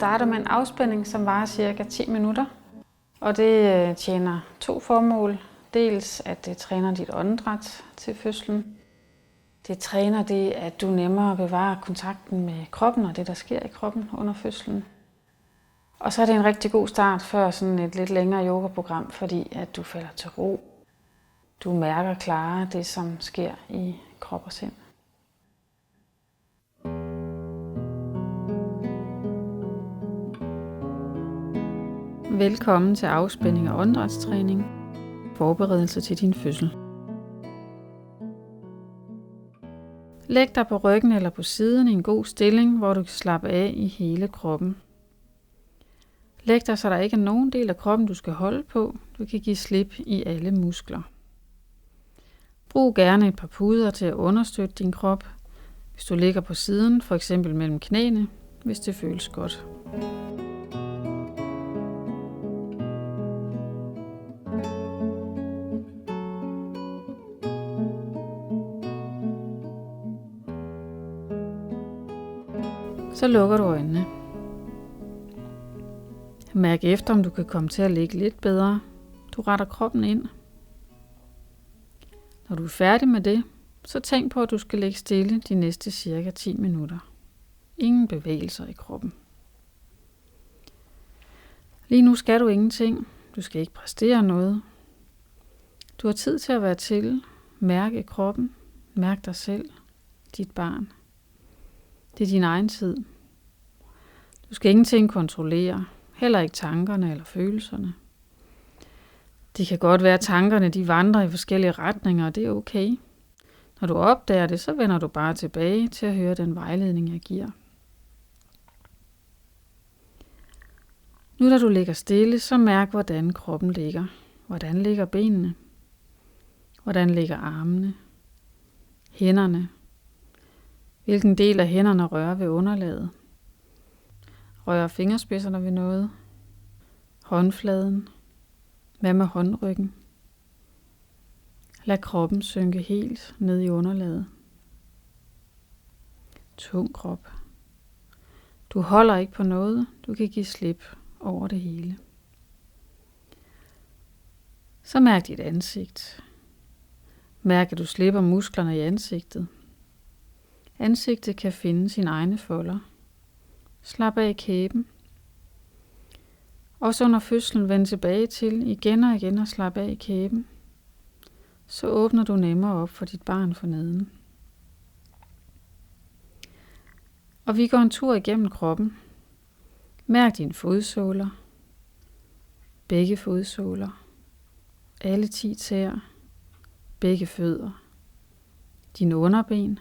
starter med en afspænding, som varer cirka 10 minutter. Og det tjener 2 formål. Dels at det træner dit åndedræt til fødslen. Det træner det, at du nemmere bevarer kontakten med kroppen og det, der sker i kroppen under fødslen. Og så er det en rigtig god start før sådan et lidt længere yogaprogram, fordi at du falder til ro. Du mærker klarere det, som sker i krop og sind. Velkommen til afspænding og åndedrætstræning. Forberedelse til din fødsel. Læg dig på ryggen eller på siden i en god stilling, hvor du kan slappe af i hele kroppen. Læg dig, så der ikke er nogen del af kroppen, du skal holde på. Du kan give slip i alle muskler. Brug gerne et par puder til at understøtte din krop, hvis du ligger på siden, f.eks. mellem knæene, hvis det føles godt. Så lukker du øjnene. Mærk efter, om du kan komme til at ligge lidt bedre. Du retter kroppen ind. Når du er færdig med det, så tænk på, at du skal ligge stille de næste cirka 10 minutter. Ingen bevægelser i kroppen. Lige nu skal du ingenting. Du skal ikke præstere noget. Du har tid til at være til. Mærk i kroppen. Mærk dig selv. Dit barn. Det er din egen tid. Du skal ingenting kontrollere. Heller ikke tankerne eller følelserne. Det kan godt være, at tankerne de vandrer i forskellige retninger, og det er okay. Når du opdager det, så vender du bare tilbage til at høre den vejledning, jeg giver. Nu da du ligger stille, så mærk, hvordan kroppen ligger. Hvordan ligger benene? Hvordan ligger armene? Hænderne? Hvilken del af hænderne rører ved underlaget? Rører fingerspidserne ved noget? Håndfladen? Hvad med håndryggen? Lad kroppen synke helt ned i underlaget. Tung krop. Du holder ikke på noget. Du kan give slip over det hele. Så mærk dit ansigt. Mærk, at du slipper musklerne i ansigtet. Ansigtet kan finde sine egne folder. Slap af i kæben. Også under fødslen vend tilbage til igen og igen at slappe af i kæben. Så åbner du nemmere op for dit barn forneden. Og vi går en tur igennem kroppen. Mærk dine fodsåler. Begge fodsåler. Alle 10 tæer. Begge fødder. Dine underben.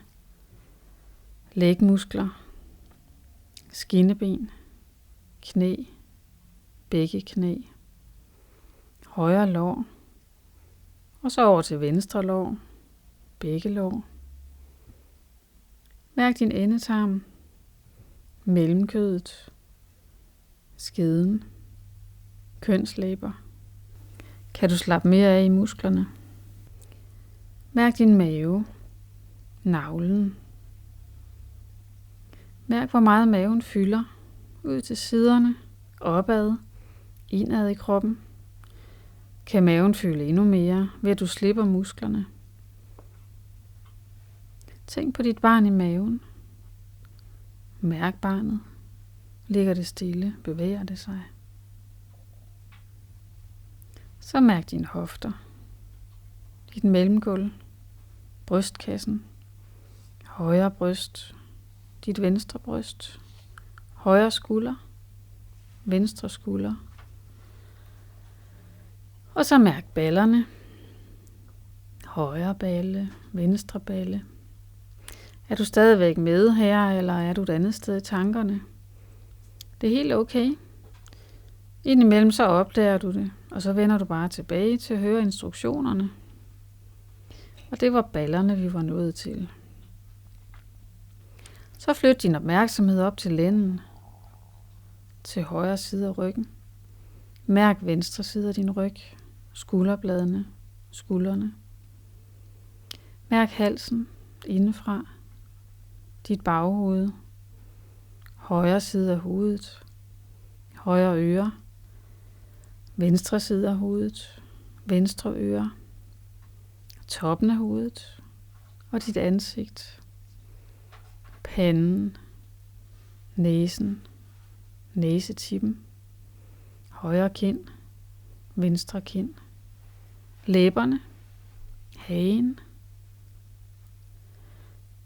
Lægmuskler. Skinneben. Knæ. Begge knæ. Højre lår. Og så over til venstre lår. Begge lår. Mærk din endetarm. Mellemkødet. Skeden. Kønslæber. Kan du slappe mere af i musklerne? Mærk din mave. Navlen. Mærk, hvor meget maven fylder. Ud til siderne. Opad. Indad i kroppen. Kan maven fylde endnu mere, ved at du slipper musklerne. Tænk på dit barn i maven. Mærk barnet. Ligger det stille? Bevæger det sig? Så mærk dine hofter. Dit mellemgulv. Brystkassen. Højre bryst. Dit venstre bryst. Højre skulder. Venstre skulder. Og så mærk ballerne. Højre balle, venstre balle. Er du stadigvæk med her, eller er du et andet sted i tankerne? Det er helt okay. Indimellem så opdager du det, og så vender du bare tilbage til at høre instruktionerne. Og det var ballerne, vi var nået til. Så flyt din opmærksomhed op til lænden. Til højre side af ryggen. Mærk venstre side af din ryg. Skulderbladene. Skuldrene. Mærk halsen indefra. Dit baghoved. Højre side af hovedet. højre øre, venstre side af hovedet, venstre øre, toppen af hovedet og dit ansigt, panden, næsen, næsetippen, højre kind, venstre kind, læberne, hagen.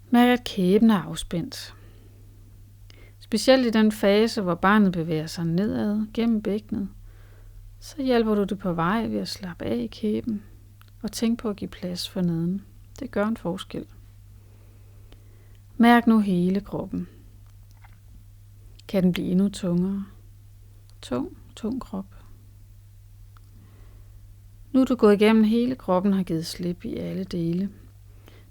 Mærk, at kæben er afspændt. Specielt i den fase, hvor barnet bevæger sig nedad gennem bækkenet, så hjælper du det på vej ved at slappe af i kæben og tænke på at give plads for neden. Det gør en forskel. Mærk nu hele kroppen. Kan den blive endnu tungere? Tung krop. Nu er du gået igennem hele kroppen og har givet slip i alle dele.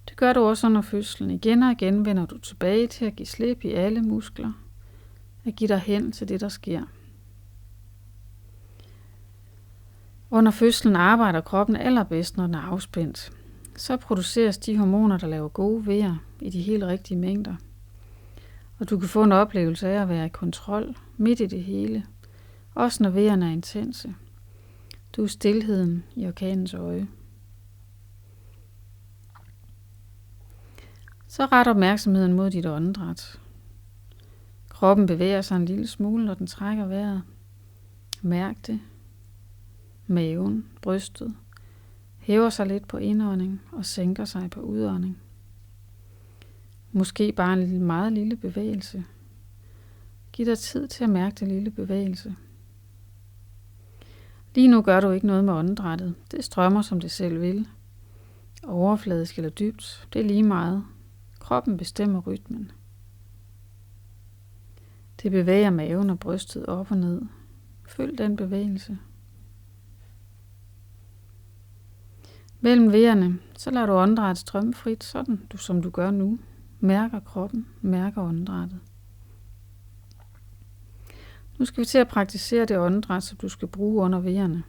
Det gør du også under fødslen. Igen og igen vender du tilbage til at give slip i alle muskler. At give dig hen til det, der sker. Under fødslen arbejder kroppen allerbedst, når den er afspændt. Så produceres de hormoner, der laver gode vejer i de helt rigtige mængder. Og du kan få en oplevelse af at være i kontrol midt i det hele. Også når vejerne er intense. Du er stilheden i orkanens øje. Så ret opmærksomheden mod dit åndedræt. Kroppen bevæger sig en lille smule, når den trækker vejret. Mærk det. Maven, brystet, hæver sig lidt på indånding og sænker sig på udånding. Måske bare en meget lille bevægelse. Giv dig tid til at mærke den lille bevægelse. Lige nu gør du ikke noget med åndedrættet. Det strømmer, som det selv vil. Overfladisk eller dybt, det er lige meget. Kroppen bestemmer rytmen. Det bevæger maven og brystet op og ned. Følg den bevægelse. Mellem vejerne, så lader du åndedrættet strømme frit, sådan som du gør nu. Mærker kroppen, mærker åndedrættet. Nu skal vi til at praktisere det åndedræt, som du skal bruge under vejerne.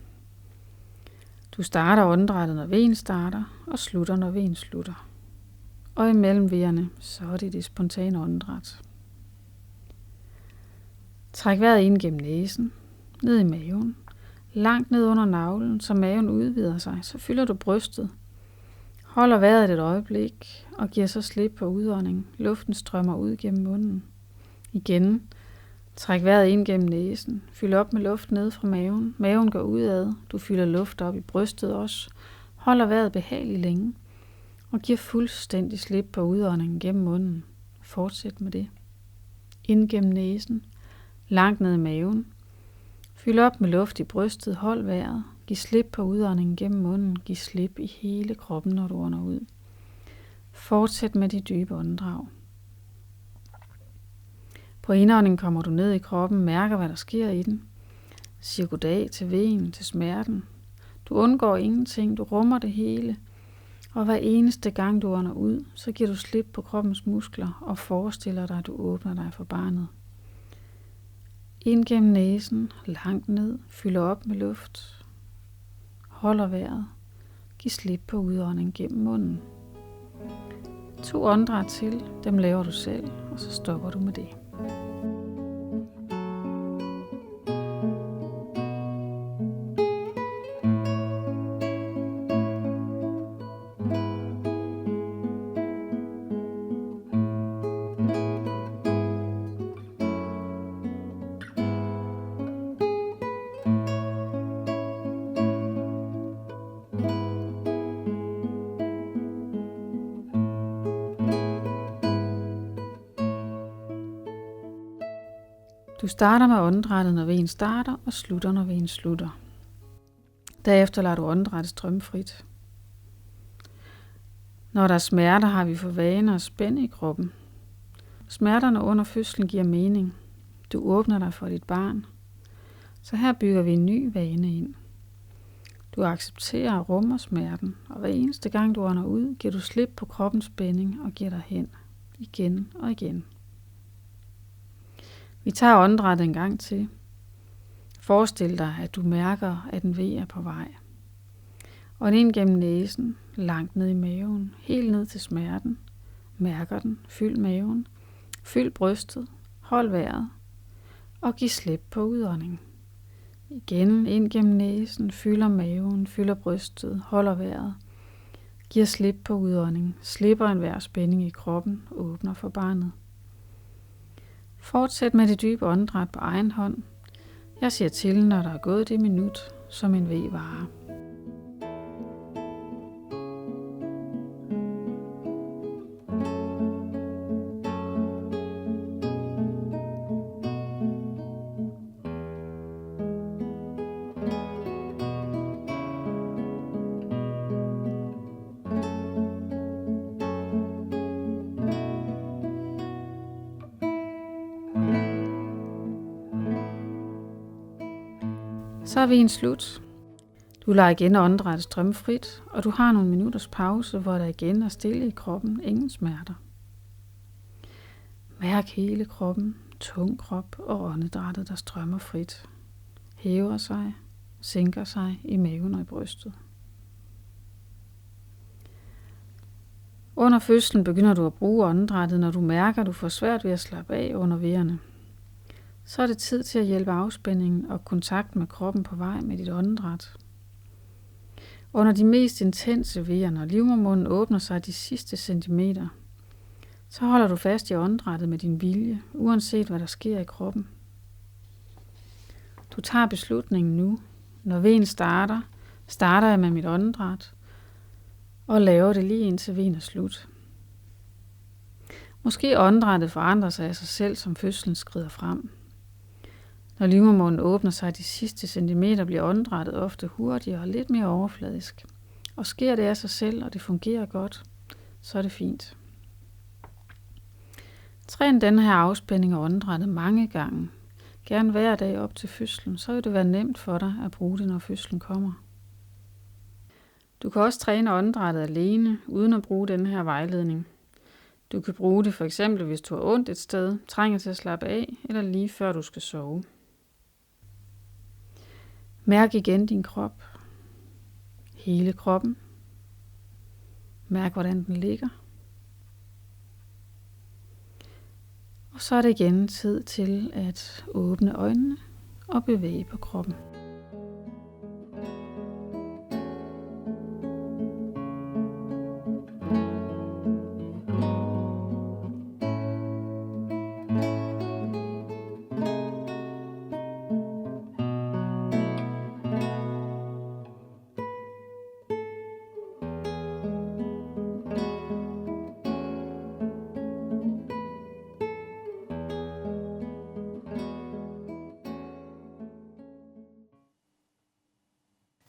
Du starter åndedrættet, når vejen starter, og slutter, når vejen slutter. Og imellem vejerne, så er det spontane åndedræt. Træk vejret ind gennem næsen, ned i maven, langt ned under navlen, så maven udvider sig, så fylder du brystet. Holder vejret et øjeblik og giver så slip på udånding. Luften strømmer ud gennem munden. Igen, træk vejret ind gennem næsen. Fyld op med luft ned fra maven. Maven går udad. Du fylder luft op i brystet også. Holder vejret behageligt længe og giver fuldstændig slip på udåndingen gennem munden. Fortsæt med det. Ind gennem næsen, langt ned i maven. Fyld op med luft i brystet, hold vejret. Giv slip på udåndingen gennem munden. Giv slip i hele kroppen, når du ånder ud. Fortsæt med de dybe åndedrag. På indåndingen kommer du ned i kroppen, mærker hvad der sker i den. Siger goddag til vejen, til smerten. Du undgår ingenting, du rummer det hele. Og hver eneste gang du ånder ud, så giver du slip på kroppens muskler og forestiller dig, at du åbner dig for barnet. Ind gennem næsen, langt ned, fylder op med luft. Holder vejret. Giv slip på udånding gennem munden. 2 åndedræt til, dem laver du selv, og så stopper du med det. Du starter med åndedrættet, når vejen starter, og slutter, når vejen slutter. Derefter lader du åndedrættet strømme frit. Når der er smerter, har vi for vane at spænde i kroppen. Smerterne under fødslen giver mening. Du åbner dig for dit barn. Så her bygger vi en ny vane ind. Du accepterer og rummer smerten, og hver eneste gang du ånder ud, giver du slip på kroppens spænding og giver dig hen. Igen og igen. Vi tager åndedrættet en gang til. Forestil dig, at du mærker, at en V er på vej. Og ind gennem næsen, langt ned i maven, helt ned til smerten. Mærker den, fyld maven, fyld brystet, hold vejret. Og giv slip på udånding. Igen ind gennem næsen, fylder maven, fylder brystet, holder vejret. Giver slip på udånding, slipper enhver spænding i kroppen, åbner for barnet. Fortsæt med det dybe åndedræt på egen hånd. Jeg siger til, når der er gået det minut, som en V varer. Så er vi en slut. Du lader igen åndedrættet strømme frit, og du har nogle minutters pause, hvor der igen er stille i kroppen, ingen smerter. Mærk hele kroppen, tung krop og åndedrættet, der strømmer frit. Hæver sig, sænker sig i maven og i brystet. Under fødslen begynder du at bruge åndedrættet, når du mærker, at du får svært ved at slappe af under vejerne. Så er det tid til at hjælpe afspændingen og kontakt med kroppen på vej med dit åndedræt. Under de mest intense vejer, når livmodermunden åbner sig de sidste centimeter, så holder du fast i åndedrættet med din vilje, uanset hvad der sker i kroppen. Du tager beslutningen nu. Når vejen starter jeg med mit åndedræt og laver det lige indtil vejen er slut. Måske åndedrættet forandrer sig af sig selv, som fødslen skrider frem. Når livmodermunden åbner sig de sidste centimeter, bliver åndedrættet ofte hurtigere og lidt mere overfladisk. Og sker det af sig selv, og det fungerer godt, så er det fint. Træn denne her afspænding af åndedrættet mange gange. Gerne hver dag op til fødslen, så vil det være nemt for dig at bruge det, når fødslen kommer. Du kan også træne åndedrættet alene, uden at bruge denne her vejledning. Du kan bruge det for eksempel, hvis du har ondt et sted, trænger til at slappe af, eller lige før du skal sove. Mærk igen din krop. Hele kroppen. Mærk, hvordan den ligger. Og så er det igen tid til at åbne øjnene og bevæge på kroppen.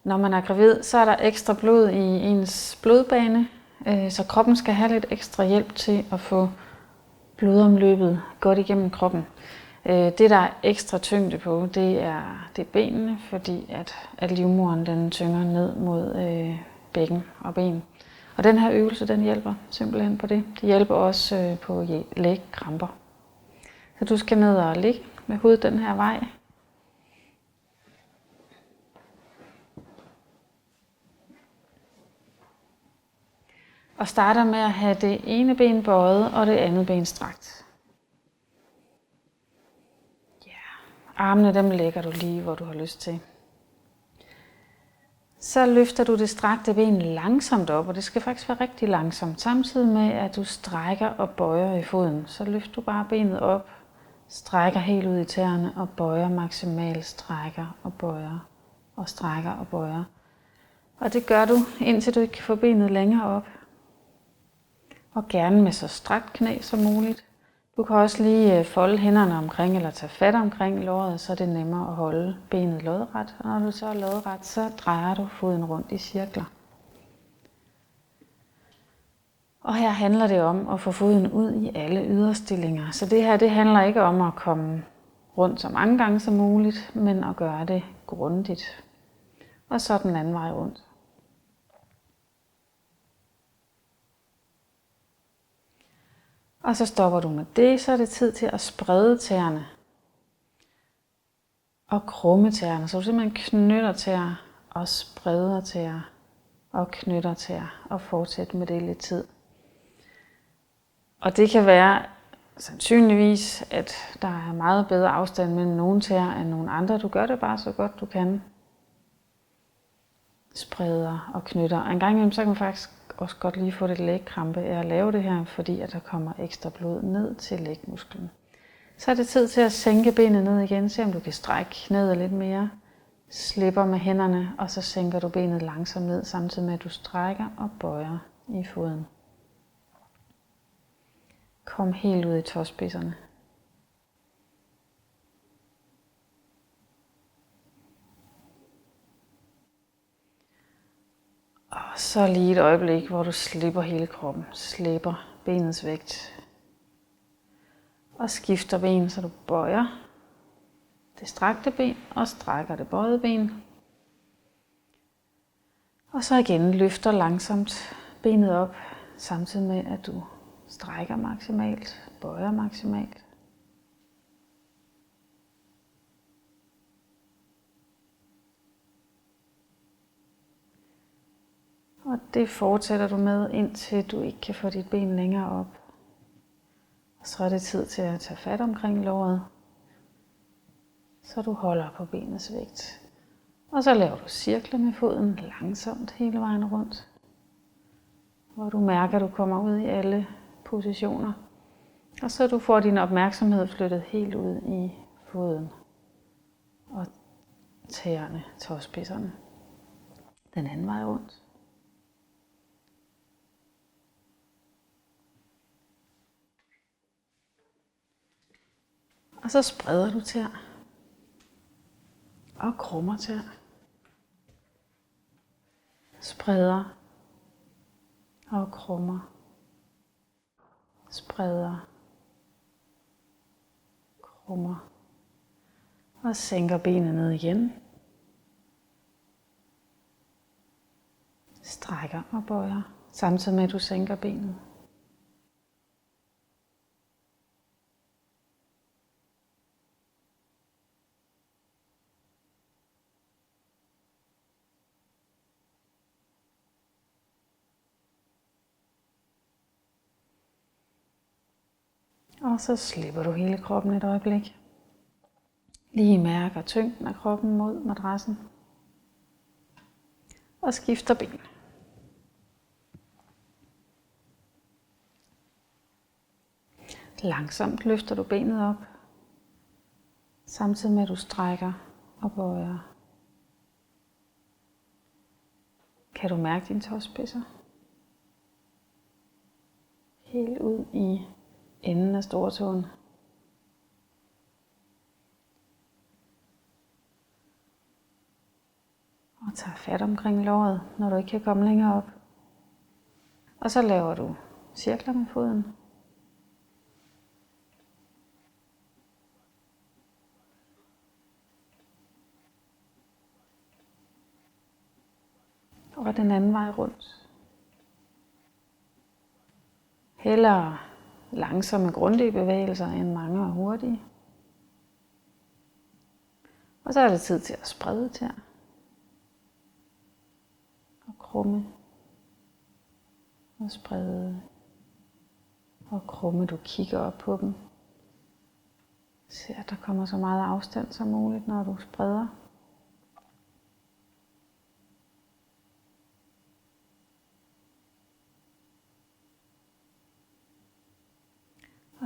Når man er gravid, så er der ekstra blod i ens blodbane, så kroppen skal have lidt ekstra hjælp til at få blodomløbet godt igennem kroppen. Det, der er ekstra tyngde på, det er benene, fordi at livmoderen den tynger ned mod bækken og ben. Og den her øvelse, den hjælper simpelthen på det. Det hjælper også på lægkramper. Så du skal ned og ligge med hovedet den her vej. Og starter med at have det ene ben bøjet og det andet ben strakt. Armene dem lægger du lige, hvor du har lyst til. Så løfter du det strakte ben langsomt op, og det skal faktisk være rigtig langsomt. Samtidig med, at du strækker og bøjer i foden, så løfter du bare benet op, strækker helt ud i tæerne og bøjer maksimalt, strækker og bøjer og strækker og bøjer. Og det gør du, indtil du ikke kan få benet længere op. Og gerne med så strakt knæ som muligt. Du kan også lige folde hænderne omkring eller tage fat omkring låret, så er det nemmere at holde benet lodret. Og når du så er lodret, så drejer du foden rundt i cirkler. Og her handler det om at få foden ud i alle yderstillinger. Så det her, det handler ikke om at komme rundt så mange gange som muligt, men at gøre det grundigt. Og så den anden vej rundt. Og så stopper du med det, så er det tid til at sprede tæerne. Og krumme tæerne, så du simpelthen knytter tæer og spreder tæer og knytter tæer og fortsætter med det lidt tid. Og det kan være sandsynligvis, at der er meget bedre afstand mellem nogle tæer end nogle andre. Du gør det bare så godt du kan. Spreder og knytter. En gang imellem så kan man faktisk også godt lige få lidt lægkrampe af at lave det her, fordi at der kommer ekstra blod ned til lægmusklen. Så er det tid til at sænke benet ned igen. Se om du kan strække knæet lidt mere. Slipper med hænderne, og så sænker du benet langsomt ned, samtidig med at du strækker og bøjer i foden. Kom helt ud i tåspidserne. Og så lige et øjeblik, hvor du slipper hele kroppen. Slipper benets vægt. Og skifter ben, så du bøjer det strakte ben og strækker det bøjede ben. Og så igen løfter langsomt benet op, samtidig med at du strækker maksimalt, bøjer maksimalt. Og det fortsætter du med, indtil du ikke kan få dit ben længere op. Og så er det tid til at tage fat omkring låret, så du holder på benets vægt. Og så laver du cirkler med foden langsomt hele vejen rundt, hvor du mærker, at du kommer ud i alle positioner. Og så du får din opmærksomhed flyttet helt ud i foden og tæerne, tåspidserne. Den anden vej rundt. Og så spreder du tæer og krummer tæer. Spreder og krummer. Spreder, krummer. Og sænker benet ned igen. Strækker og bøjer, samtidig med at du sænker benet. Og så slipper du hele kroppen et øjeblik. Lige mærker tyngden af kroppen mod madrassen. Og skifter ben. Langsomt løfter du benet op, samtidig med at du strækker og bøjer. Kan du mærke dine tåspidser? Helt ud i enden af stortåen. Og tager fat omkring låret, når du ikke kan komme længere op. Og så laver du cirkler med foden. Og den anden vej rundt. Hellere langsomme, grundige bevægelser end mange og hurtige. Og så er det tid til at sprede tæer. Og krumme. Og sprede. Og krumme, du kigger op på dem. Se, at der kommer så meget afstand som muligt, når du spreder.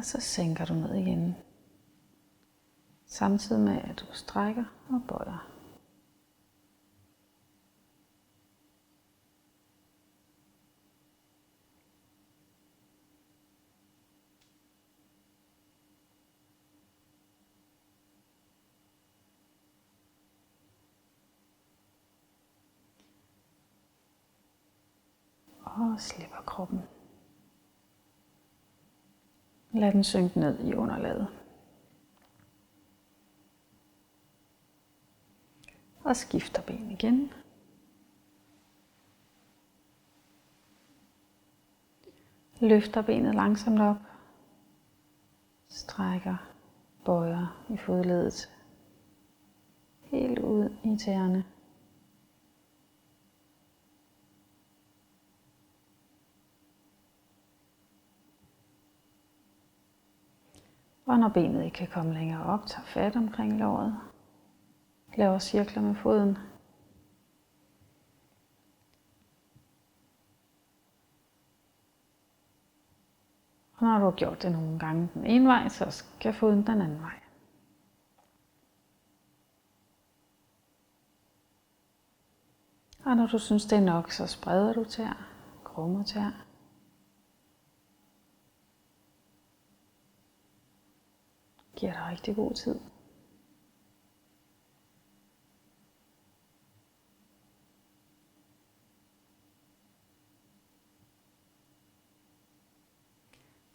Og så sænker du ned igen. Samtidig med at du strækker og bøjer. Og slipper kroppen. Lad den synke ned i underlaget. Og skifter ben igen. Løfter benet langsomt op. Strækker, bøjer i fodleddet. Helt ud i tæerne. Og når benet ikke kan komme længere op, tag fat omkring låret. Laver cirkler med foden. Og når du har gjort det nogle gange den ene vej, så skal foden den anden vej. Og når du synes det er nok, så spreder du tær, krummer tær. Giver dig rigtig god tid.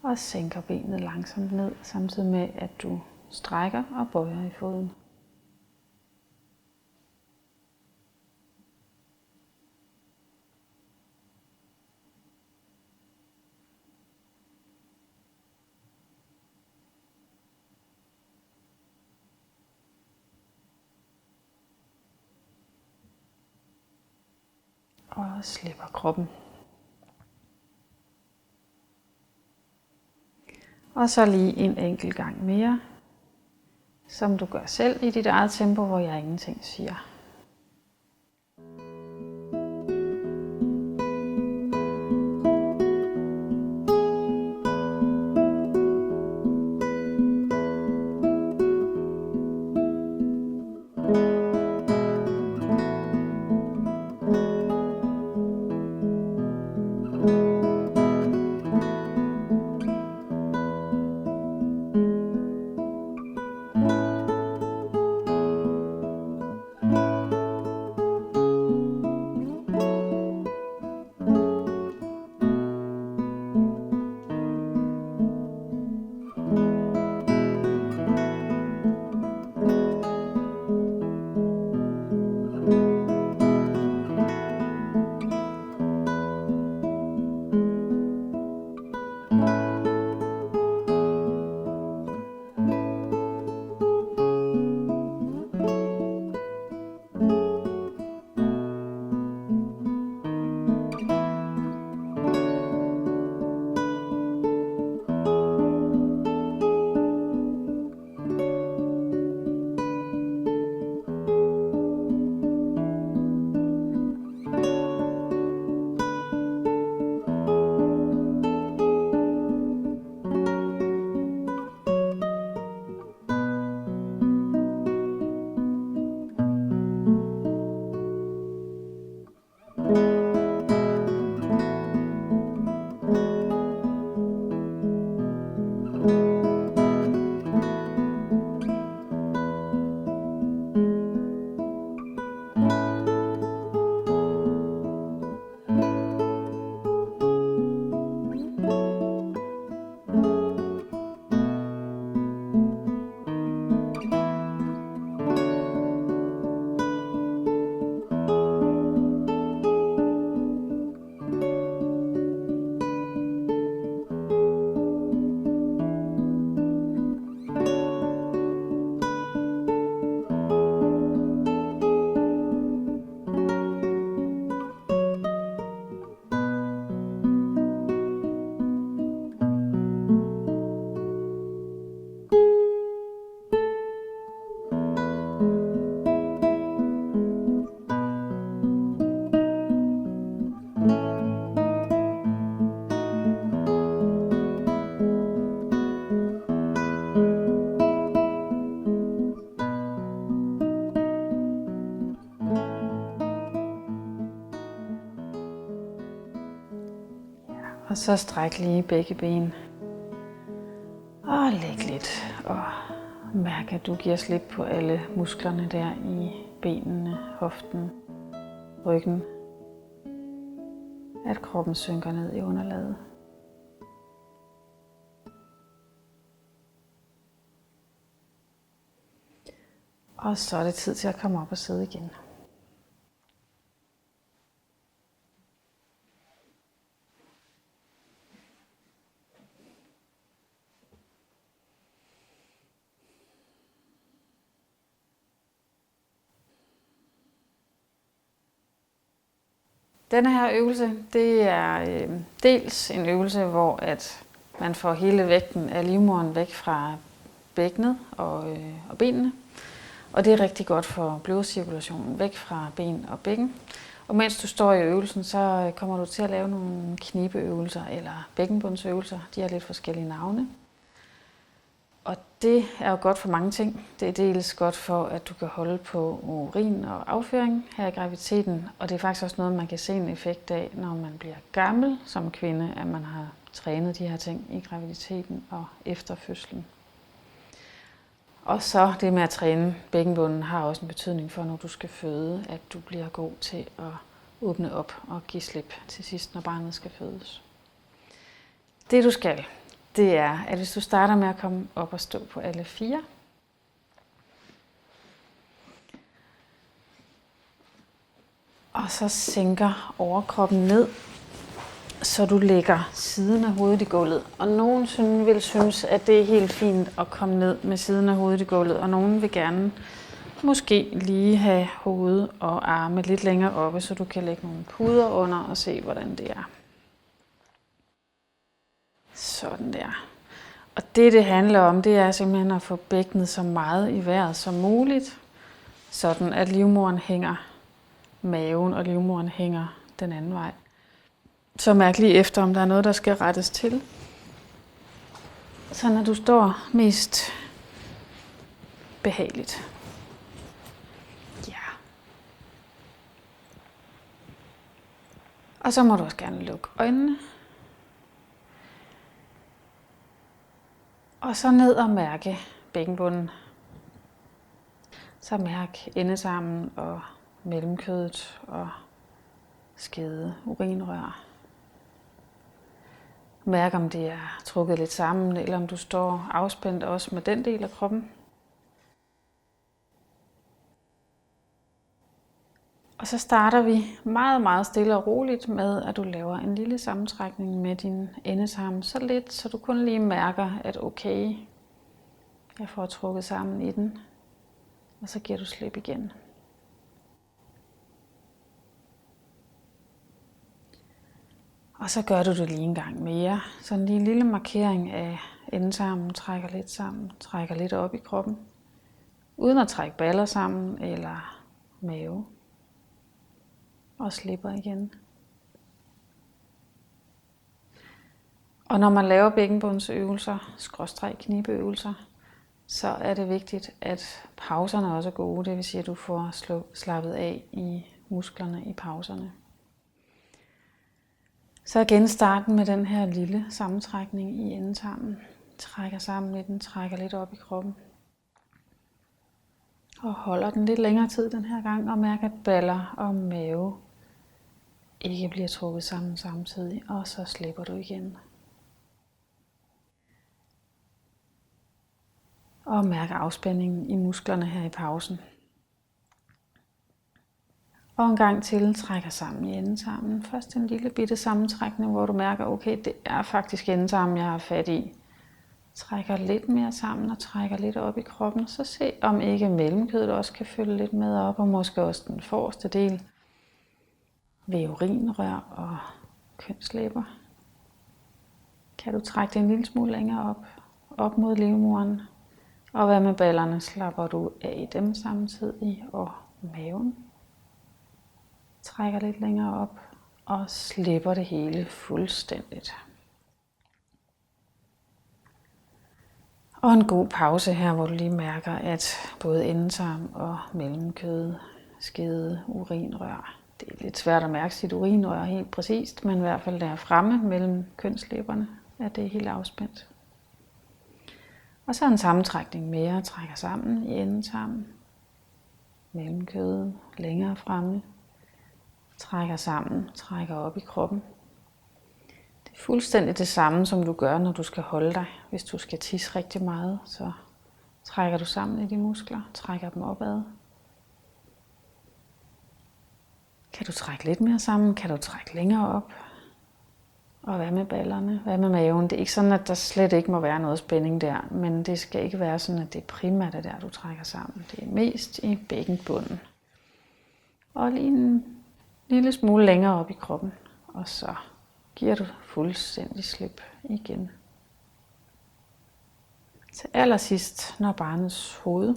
Og sænker benet langsomt ned, samtidig med at du strækker og bøjer i foden. Og slipper kroppen. Og så lige en enkelt gang mere, som du gør selv i dit eget tempo, hvor jeg ingenting siger. Og så stræk lige begge ben. Og læg lidt. Og mærk, at du giver slip på alle musklerne der i benene, hoften, ryggen. At kroppen synker ned i underlaget. Og så er det tid til at komme op og sidde igen. Denne her øvelse, det er dels en øvelse, hvor at man får hele vægten af livmoderen væk fra bækkenet og benene. Og det er rigtig godt for blodcirkulationen væk fra ben og bækken. Og mens du står i øvelsen, så kommer du til at lave nogle knibeøvelser eller bækkenbundsøvelser. De har lidt forskellige navne. Og det er jo godt for mange ting. Det er dels godt for, at du kan holde på urin og afføring her i graviditeten. Og det er faktisk også noget, man kan se en effekt af, når man bliver gammel som kvinde, at man har trænet de her ting i graviditeten og efter fødslen. Og så det med at træne bækkenbunden har også en betydning for, når du skal føde, at du bliver god til at åbne op og give slip til sidst, når barnet skal fødes. Det du skal, det er, at hvis du starter med at komme op og stå på alle fire, og så sænker overkroppen ned, så du lægger siden af hovedet i gulvet. Og nogen vil synes, at det er helt fint at komme ned med siden af hovedet i gulvet, og nogen vil gerne måske lige have hovedet og arme lidt længere oppe, så du kan lægge nogle puder under og se, hvordan det er. Sådan der. Og det handler om, det er simpelthen at få bækkenet så meget i vejret som muligt, sådan at livmoderen hænger maven, og livmoderen hænger den anden vej. Så mærk lige efter, om der er noget, der skal rettes til. Så når du står mest behageligt. Ja. Og så må du også gerne lukke øjnene. Og så ned og mærke bækkenbunden. Så mærk endetarmen og mellemkødet og skede, urinrør. Mærk, om det er trukket lidt sammen, eller om du står afspændt også med den del af kroppen. Og så starter vi meget, meget stille og roligt med, at du laver en lille sammentrækning med din endetarm. Så lidt, så du kun lige mærker, at okay, jeg får trukket sammen i den. Og så giver du slip igen. Og så gør du det lige en gang mere. Sådan lige en lille markering af endetarmen, trækker lidt sammen, trækker lidt op i kroppen. Uden at trække baller sammen eller mave. Og slipper igen. Og når man laver bækkenbundsøvelser, /knibeøvelser, så er det vigtigt, at pauserne også er gode. Det vil sige, at du får slappet af i musklerne i pauserne. Så igen starten med den her lille sammentrækning i endetarmen. Trækker sammen i den, trækker lidt op i kroppen. Og holder den lidt længere tid den her gang, og mærker, at baller og mave ikke bliver trukket sammen samtidig, og så slipper du igen. Og mærk afspændingen i musklerne her i pausen. Og en gang til trækker sammen i endetarmen. Først en lille bitte sammentrækning, hvor du mærker, okay, det er faktisk endetarmen, jeg har fat i. Trækker lidt mere sammen og trækker lidt op i kroppen. Så se om ikke mellemkødet også kan følge lidt med op, og måske også den forreste del ved urinrør og kønslæber. Kan du trække det en lille smule længere op mod livmoderen. Og hvad med ballerne, slapper du af i dem samtidig, og maven. Trækker lidt længere op og slipper det hele fuldstændigt. Og en god pause her, hvor du lige mærker, at både endetarm og mellemkød, skede, urinrør. Det er lidt svært at mærke sit urinrør helt præcist, men i hvert fald der fremme mellem kønslæberne, at det er helt afspændt. Og så en sammentrækning mere, trækker sammen i endetarmen, mellemkødet længere fremme. Trækker sammen, trækker op i kroppen. Det er fuldstændig det samme, som du gør, når du skal holde dig. Hvis du skal tisse rigtig meget, så trækker du sammen i de muskler, trækker dem opad. Kan du trække lidt mere sammen? Kan du trække længere op? Og hvad med ballerne? Hvad med maven? Det er ikke sådan, at der slet ikke må være noget spænding der, men det skal ikke være sådan, at det er primært det der, du trækker sammen. Det er mest i bækkenbunden. Og lige en lille smule længere op i kroppen, og så giver du fuldstændig slip igen. Til allersidst, når barnets hoved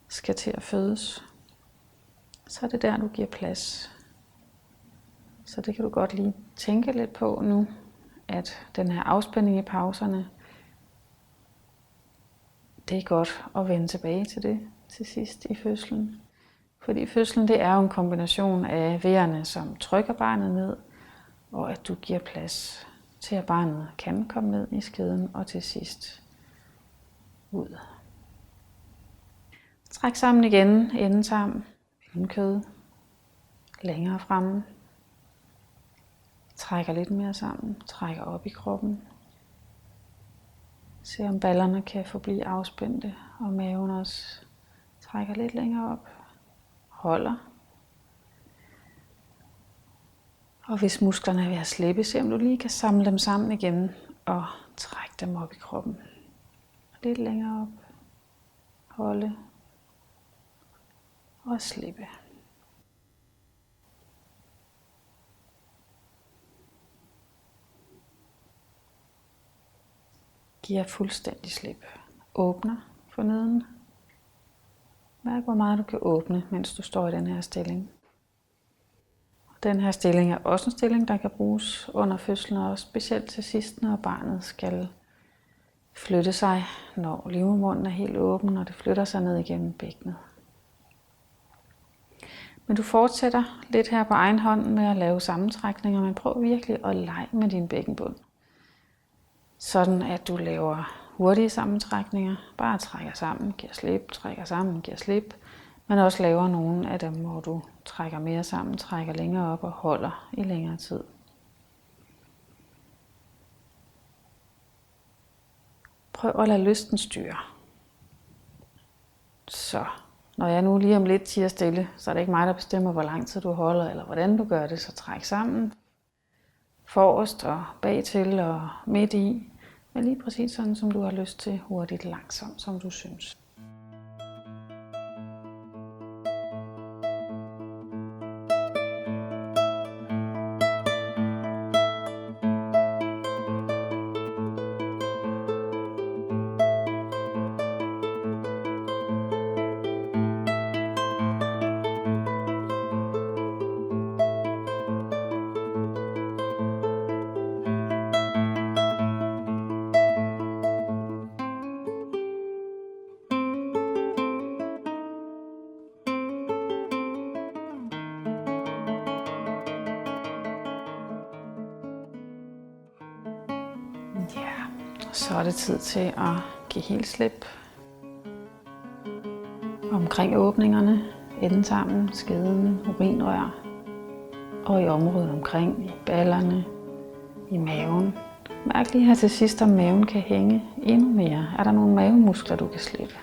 skal til at fødes, så er det der, du giver plads. Så det kan du godt lige tænke lidt på nu, at den her afspænding i pauserne, det er godt at vende tilbage til det til sidst i fødslen. Fordi fødslen, det er jo en kombination af vejerne, som trykker barnet ned, og at du giver plads til, at barnet kan komme ned i skeden og til sidst ud. Træk sammen igen, endetarm, mellemkød, længere fremme. Trækker lidt mere sammen, trækker op i kroppen. Se om ballerne kan forblive afspændte, og maven også trækker lidt længere op. Holder. Og hvis musklerne er ved at slippe, se om du lige kan samle dem sammen igen og trække dem op i kroppen. Lidt længere op. Holde. Og slippe. Giver fuldstændig slip. Åbner forneden. Mærk, hvor meget du kan åbne, mens du står i den her stilling. Den her stilling er også en stilling, der kan bruges under fødslen, og specielt til sidst, når barnet skal flytte sig, når livmoderen er helt åben, og det flytter sig ned igennem bækkenet. Men du fortsætter lidt her på egen hånd med at lave sammentrækninger, men prøv virkelig at lege med din bækkenbund. Sådan at du laver hurtige sammentrækninger, bare trækker sammen, giver slip, trækker sammen, giver slip, men også laver nogle af dem, hvor du trækker mere sammen, trækker længere op og holder i længere tid. Prøv at lade lysten styre. Så når jeg nu lige om lidt tier stille, så er det ikke mig, der bestemmer, hvor lang tid du holder, eller hvordan du gør det, så træk sammen. Forrest og bagtil og midt i. Men lige præcis sådan, som du har lyst til, hurtigt, langsomt, som du synes. Ja, så er det tid til at give helt slip. Omkring åbningerne, endetarmen, skeden, urinrør og i området omkring, i ballerne, i maven. Mærk lige her til sidst, om maven kan hænge endnu mere. Er der nogle mavemuskler, du kan slippe?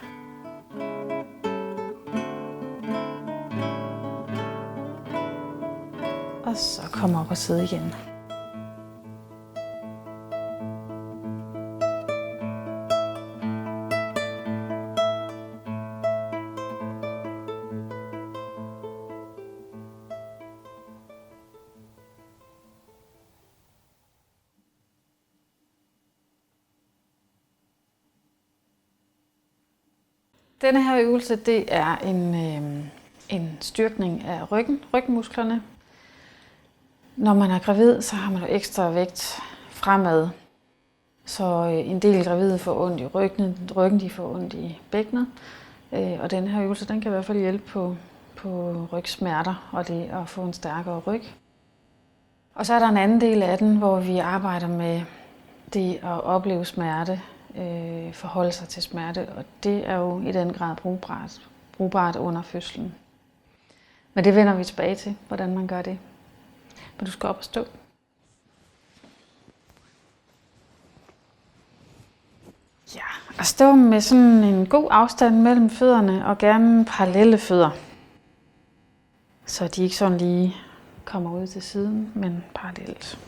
Og så kom op og sidde igen. Denne her øvelse, det er en styrkning af rygmusklerne. Når man er gravid, så har man jo ekstra vægt fremad. Så en del gravide får ondt i ryggen, de får ondt i bækkenet. Og den her øvelse, den kan i hvert fald hjælpe på rygsmerter og det at få en stærkere ryg. Og så er der en anden del af den, hvor vi arbejder med det at opleve smerte, forholde sig til smerte, og det er jo i den grad brugbart under fødslen. Men det vender vi tilbage til, hvordan man gør det. Men du skal op og stå. Ja, og stå med sådan en god afstand mellem fødderne, og gerne parallelle fødder. Så de ikke sådan lige kommer ud til siden, men parallelt.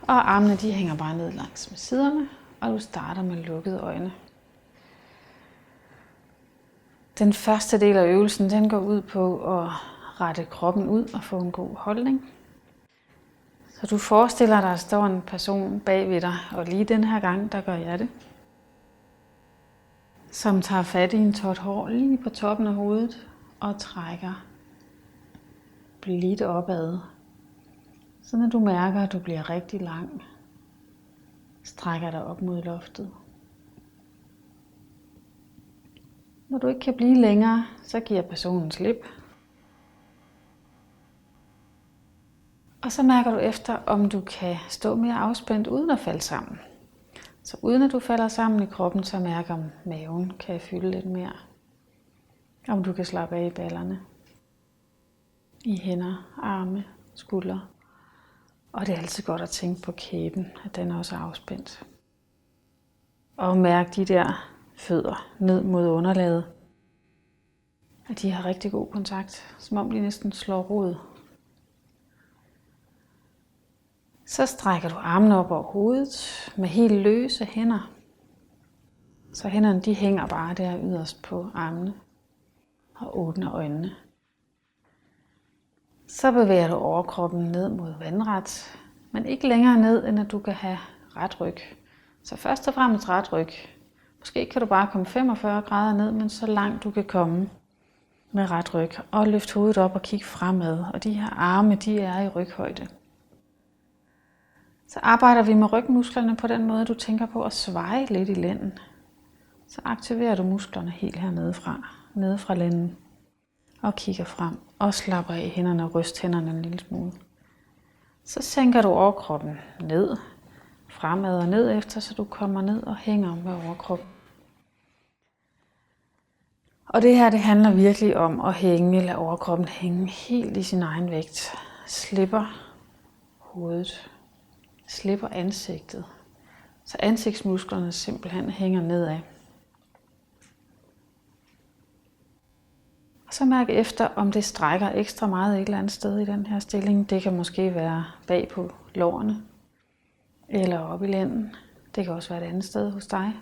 Og armene, de hænger bare ned langs med siderne, og du starter med lukkede øjne. Den første del af øvelsen, den går ud på at rette kroppen ud og få en god holdning. Så du forestiller dig, at der står en person bag ved dig, og lige den her gang, der gør jeg det. som tager fat i en tot hår lige på toppen af hovedet og trækker blidt opad. Så når du mærker, at du bliver rigtig lang, strækker dig op mod loftet. Når du ikke kan blive længere, så giver personen slip. Og så mærker du efter, om du kan stå mere afspændt uden at falde sammen. Så uden at du falder sammen i kroppen, så mærker om maven kan fylde lidt mere. Om du kan slappe af i ballerne. I hænder, arme, skuldre. Og det er altid godt at tænke på kæben, at den også er afspændt. Og mærk de der fødder ned mod underlaget. At de har rigtig god kontakt, som om de næsten slår rod. Så strækker du armene op over hovedet med helt løse hænder. Så hænderne de hænger bare der yderst på armene og åbner øjnene. Så bevæger du overkroppen ned mod vandret, men ikke længere ned, end at du kan have ret ryg. Så først og fremmest ret ryg. Måske kan du bare komme 45 grader ned, men så langt du kan komme med ret ryg. Og løft hovedet op og kig fremad, og de her arme, de er i ryghøjde. Så arbejder vi med rygmusklerne på den måde, du tænker på at sveje lidt i lænden. Så aktiverer du musklerne helt hernede fra lænden. Og kigger frem og slapper af hænderne og ryst hænderne en lille smule. Så sænker du overkroppen ned, fremad og ned efter, så du kommer ned og hænger med overkroppen. Og det her, det handler virkelig om at lade overkroppen hænge helt i sin egen vægt. Slipper hovedet, slipper ansigtet, så ansigtsmusklerne simpelthen hænger nedad. Og så mærk efter, om det strækker ekstra meget et eller andet sted i den her stilling. Det kan måske være bag på lårene eller oppe i lænden. Det kan også være et andet sted hos dig.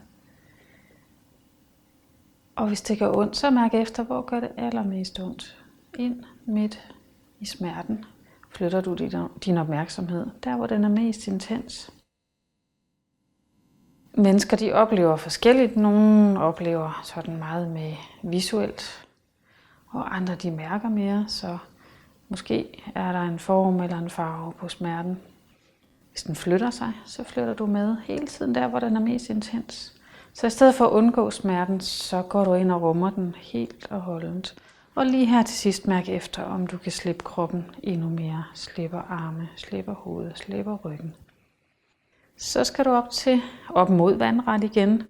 Og hvis det gør ondt, så mærk efter, hvor gør det allermest ondt. Ind midt i smerten flytter du din opmærksomhed, der hvor den er mest intens. Mennesker de oplever forskelligt. Nogle oplever sådan meget med visuelt, og andre de mærker mere, så måske er der en form eller en farve på smerten. Hvis den flytter sig, så flytter du med hele tiden der, hvor den er mest intens. Så i stedet for at undgå smerten, så går du ind og rummer den helt og holdent. Og lige her til sidst mærk efter, om du kan slippe kroppen endnu mere. Slipper arme, slipper hovedet, slipper ryggen. Så skal du op mod vandret igen.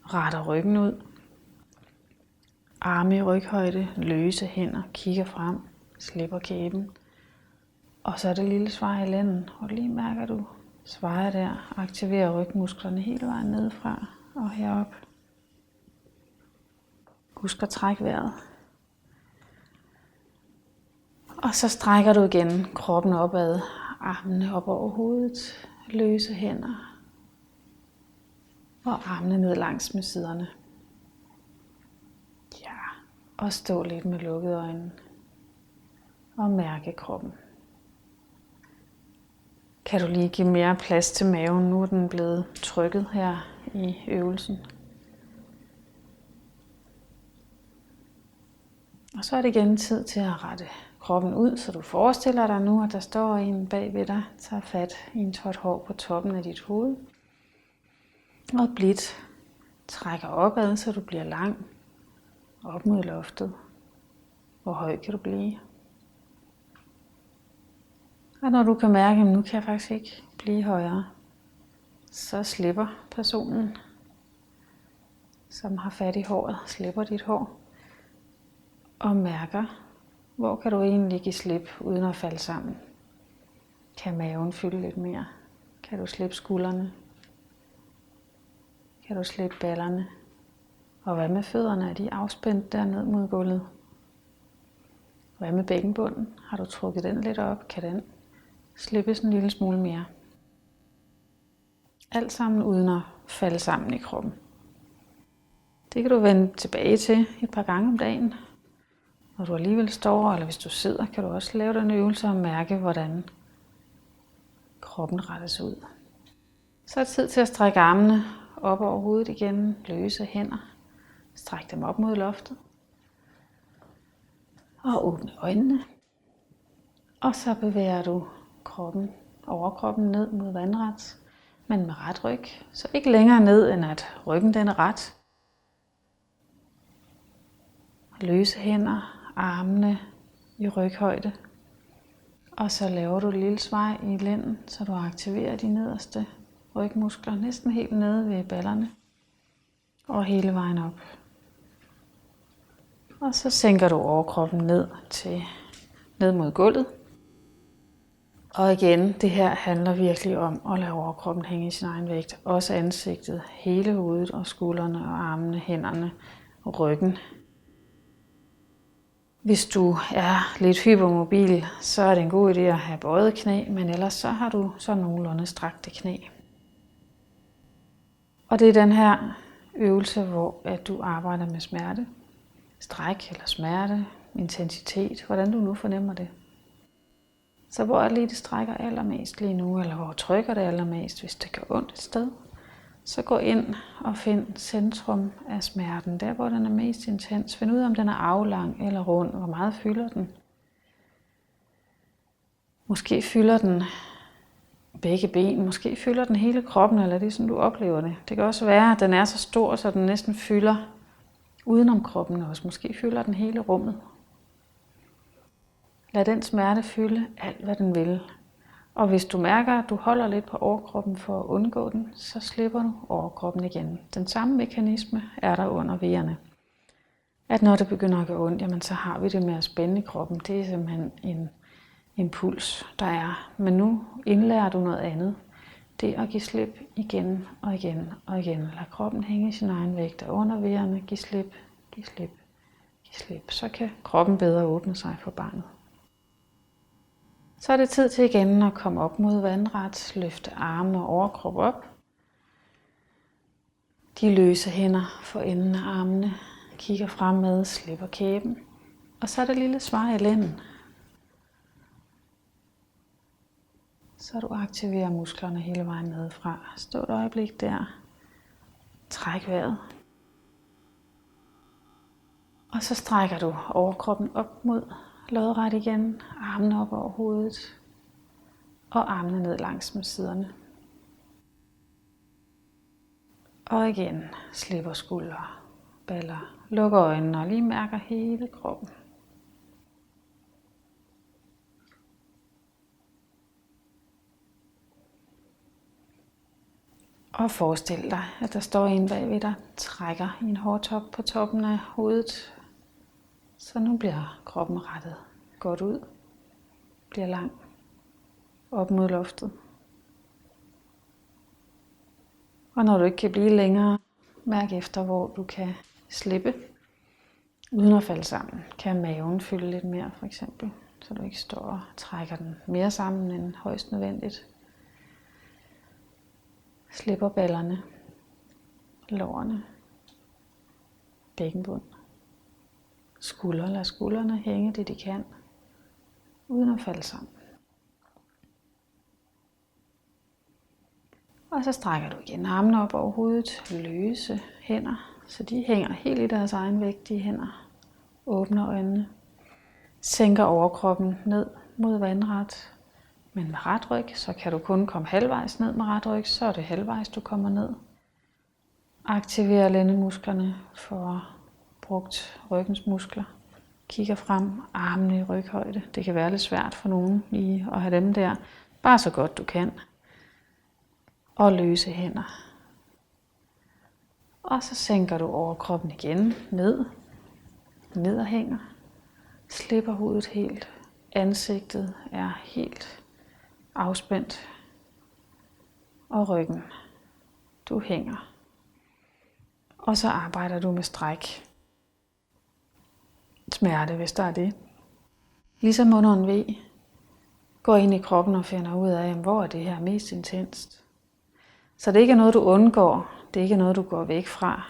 Retter ryggen ud. Arme i ryghøjde, løse hænder, kigger frem, slipper kæben. Og så er det lille svar i lænden, og lige mærker du svarer der, aktiverer rygmusklerne hele vejen nedefra og herop. Husk at trække vejret. Og så strækker du igen kroppen opad, armene op over hovedet, løse hænder og armene ned langs med siderne. Ja, og stå lidt med lukkede øjne og mærke kroppen. Kan du lige give mere plads til maven? Nu er den blevet trykket her i øvelsen. Og så er det igen tid til at rette kroppen ud, så du forestiller dig nu, at der står en bag ved dig, tager fat i en tot hår på toppen af dit hoved. Og blidt trækker opad, så du bliver lang, op mod loftet. Hvor høj kan du blive? Og når du kan mærke, at nu kan jeg faktisk ikke blive højere, så slipper personen, som har fat i håret, slipper dit hår. Og mærker, hvor kan du egentlig give slip uden at falde sammen. Kan maven fylde lidt mere? Kan du slippe skuldrene? Kan du slippe ballerne? Og hvad med fødderne? Er de afspændt derned mod gulvet? Hvad med bækkenbunden? Har du trukket den lidt op? Kan den slippes en lille smule mere? Alt sammen uden at falde sammen i kroppen. Det kan du vende tilbage til et par gange om dagen. Når du alligevel står, eller hvis du sidder, kan du også lave den øvelse og mærke, hvordan kroppen rettes ud. Så er det tid til at strække armene op over hovedet igen, løse hænder. Stræk dem op mod loftet. Og åbne øjnene. Og så bevæger du overkroppen ned mod vandret, men med ret ryg. Så ikke længere ned, end at ryggen den er ret. Løse hænder, armene i ryghøjde. Og så laver du et lille svej i lænden, så du aktiverer de nederste rygmuskler, næsten helt nede ved ballerne. Og hele vejen op. Og så sænker du overkroppen ned mod gulvet. Og igen, det her handler virkelig om at lade overkroppen hænge i sin egen vægt. Også ansigtet, hele hovedet og skuldrene og armene, hænderne og ryggen. Hvis du er lidt hypermobil, så er det en god idé at have bøjet knæ, men ellers så har du så nogenlunde strakte knæ. Og det er den her øvelse, hvor at du arbejder med smerte. Stræk eller smerte, intensitet, hvordan du nu fornemmer det. Så hvor er det lige, det strækker allermest lige nu, eller hvor trykker det allermest, hvis det gør ondt et sted. Så gå ind og find centrum af smerten, der hvor den er mest intens. Find ud af, om den er aflang eller rund, hvor meget fylder den. Måske fylder den begge ben, måske fylder den hele kroppen, eller det er sådan, du oplever det. Det kan også være, at den er så stor, så den næsten fylder udenom kroppen også. Måske fylder den hele rummet. Lad den smerte fylde alt, hvad den vil. Og hvis du mærker, at du holder lidt på overkroppen for at undgå den, så slipper du overkroppen igen. Den samme mekanisme er der under vejerne. At når det begynder at gøre ondt, jamen så har vi det med at spænde i kroppen. Det er simpelthen en impuls, der er. Men nu indlærer du noget andet. Det er at give slip igen og igen og igen. Lad kroppen hænge i sin egen vægt og under vejerne. Giv slip, giv slip, giv slip. Så kan kroppen bedre åbne sig for barnet. Så er det tid til igen at komme op mod vandret, løfte armene og overkrop op. De løse hænder for enden af armene, kigger fremad, slipper kæben. Og så er det lille svar i lænden. Så du aktiverer musklerne hele vejen nedefra. Stå et øjeblik der. Træk vejret. Og så strækker du overkroppen op mod lodret igen, armene op over hovedet, og armene ned langs med siderne. Og igen, slipper skuldre, baller, lukker øjnene og lige mærker hele kroppen. Og forestil dig, at der står en bagved dig, trækker i en hårtop på toppen af hovedet. Så nu bliver kroppen rettet godt ud, bliver lang, op mod loftet. Og når du ikke kan blive længere, mærk efter, hvor du kan slippe, uden at falde sammen. Kan maven fylde lidt mere for eksempel, så du ikke står og trækker den mere sammen end højst nødvendigt. Slipper ballerne, lårene, bækkenbund. Lad skuldrene hænge det de kan, uden at falde sammen. Og så strækker du igen armene op over hovedet, løse hænder, så de hænger helt i deres egen vægt, de hænder. Åbner øjnene, sænker overkroppen ned mod vandret, men med ret ryg, så kan du kun komme halvvejs ned med ret ryg, så er det halvvejs du kommer ned. Aktiver lændemusklerne for brugt ryggens muskler. Kigger frem, armene i ryghøjde. Det kan være lidt svært for nogen lige at have dem der. Bare så godt du kan. Og løse hænder. Og så sænker du overkroppen igen ned og hænger. Slipper hovedet helt. Ansigtet er helt afspændt. Og ryggen. Du hænger. Og så arbejder du med stræk. Smerte, hvis der er det. Ligesom under en V. Går ind i kroppen og finder ud af, hvor er det her mest intenst. Så det ikke er noget, du undgår. Det er ikke noget, du går væk fra.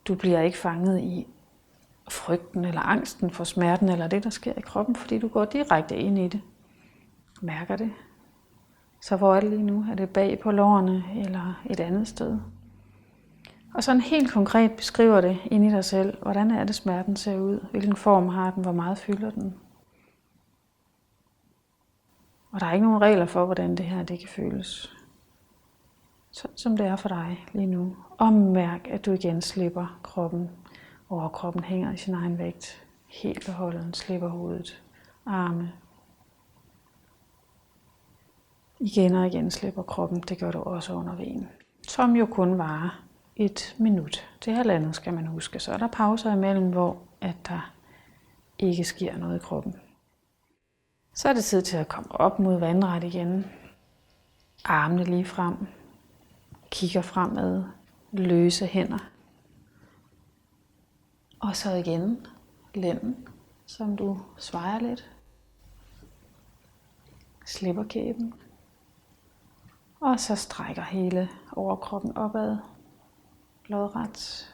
Du bliver ikke fanget i frygten eller angsten for smerten eller det, der sker i kroppen, fordi du går direkte ind i det. Mærker det. Så hvor er det lige nu? Er det bag på lårene eller et andet sted? Og sådan helt konkret beskriver det ind i dig selv. Hvordan er det, smerten ser ud? Hvilken form har den? Hvor meget fylder den? Og der er ikke nogen regler for, hvordan det her det kan føles. Sådan som det er for dig lige nu. Og mærk, at du igen slipper kroppen. Overkroppen hænger i sin egen vægt. Helt beholden, slipper hovedet, arme. Igen og igen slipper kroppen. Det gør du også under V'en. Som jo kun varer 1 minut til 1,5 skal man huske. Så er der pauser imellem, hvor at der ikke sker noget i kroppen. Så er det tid til at komme op mod vandret igen. Armene lige frem. Kigger fremad. Løse hænder. Og så igen lænden, som du svejer lidt. Slipper kæben. Og så strækker hele overkroppen opad. Lodret.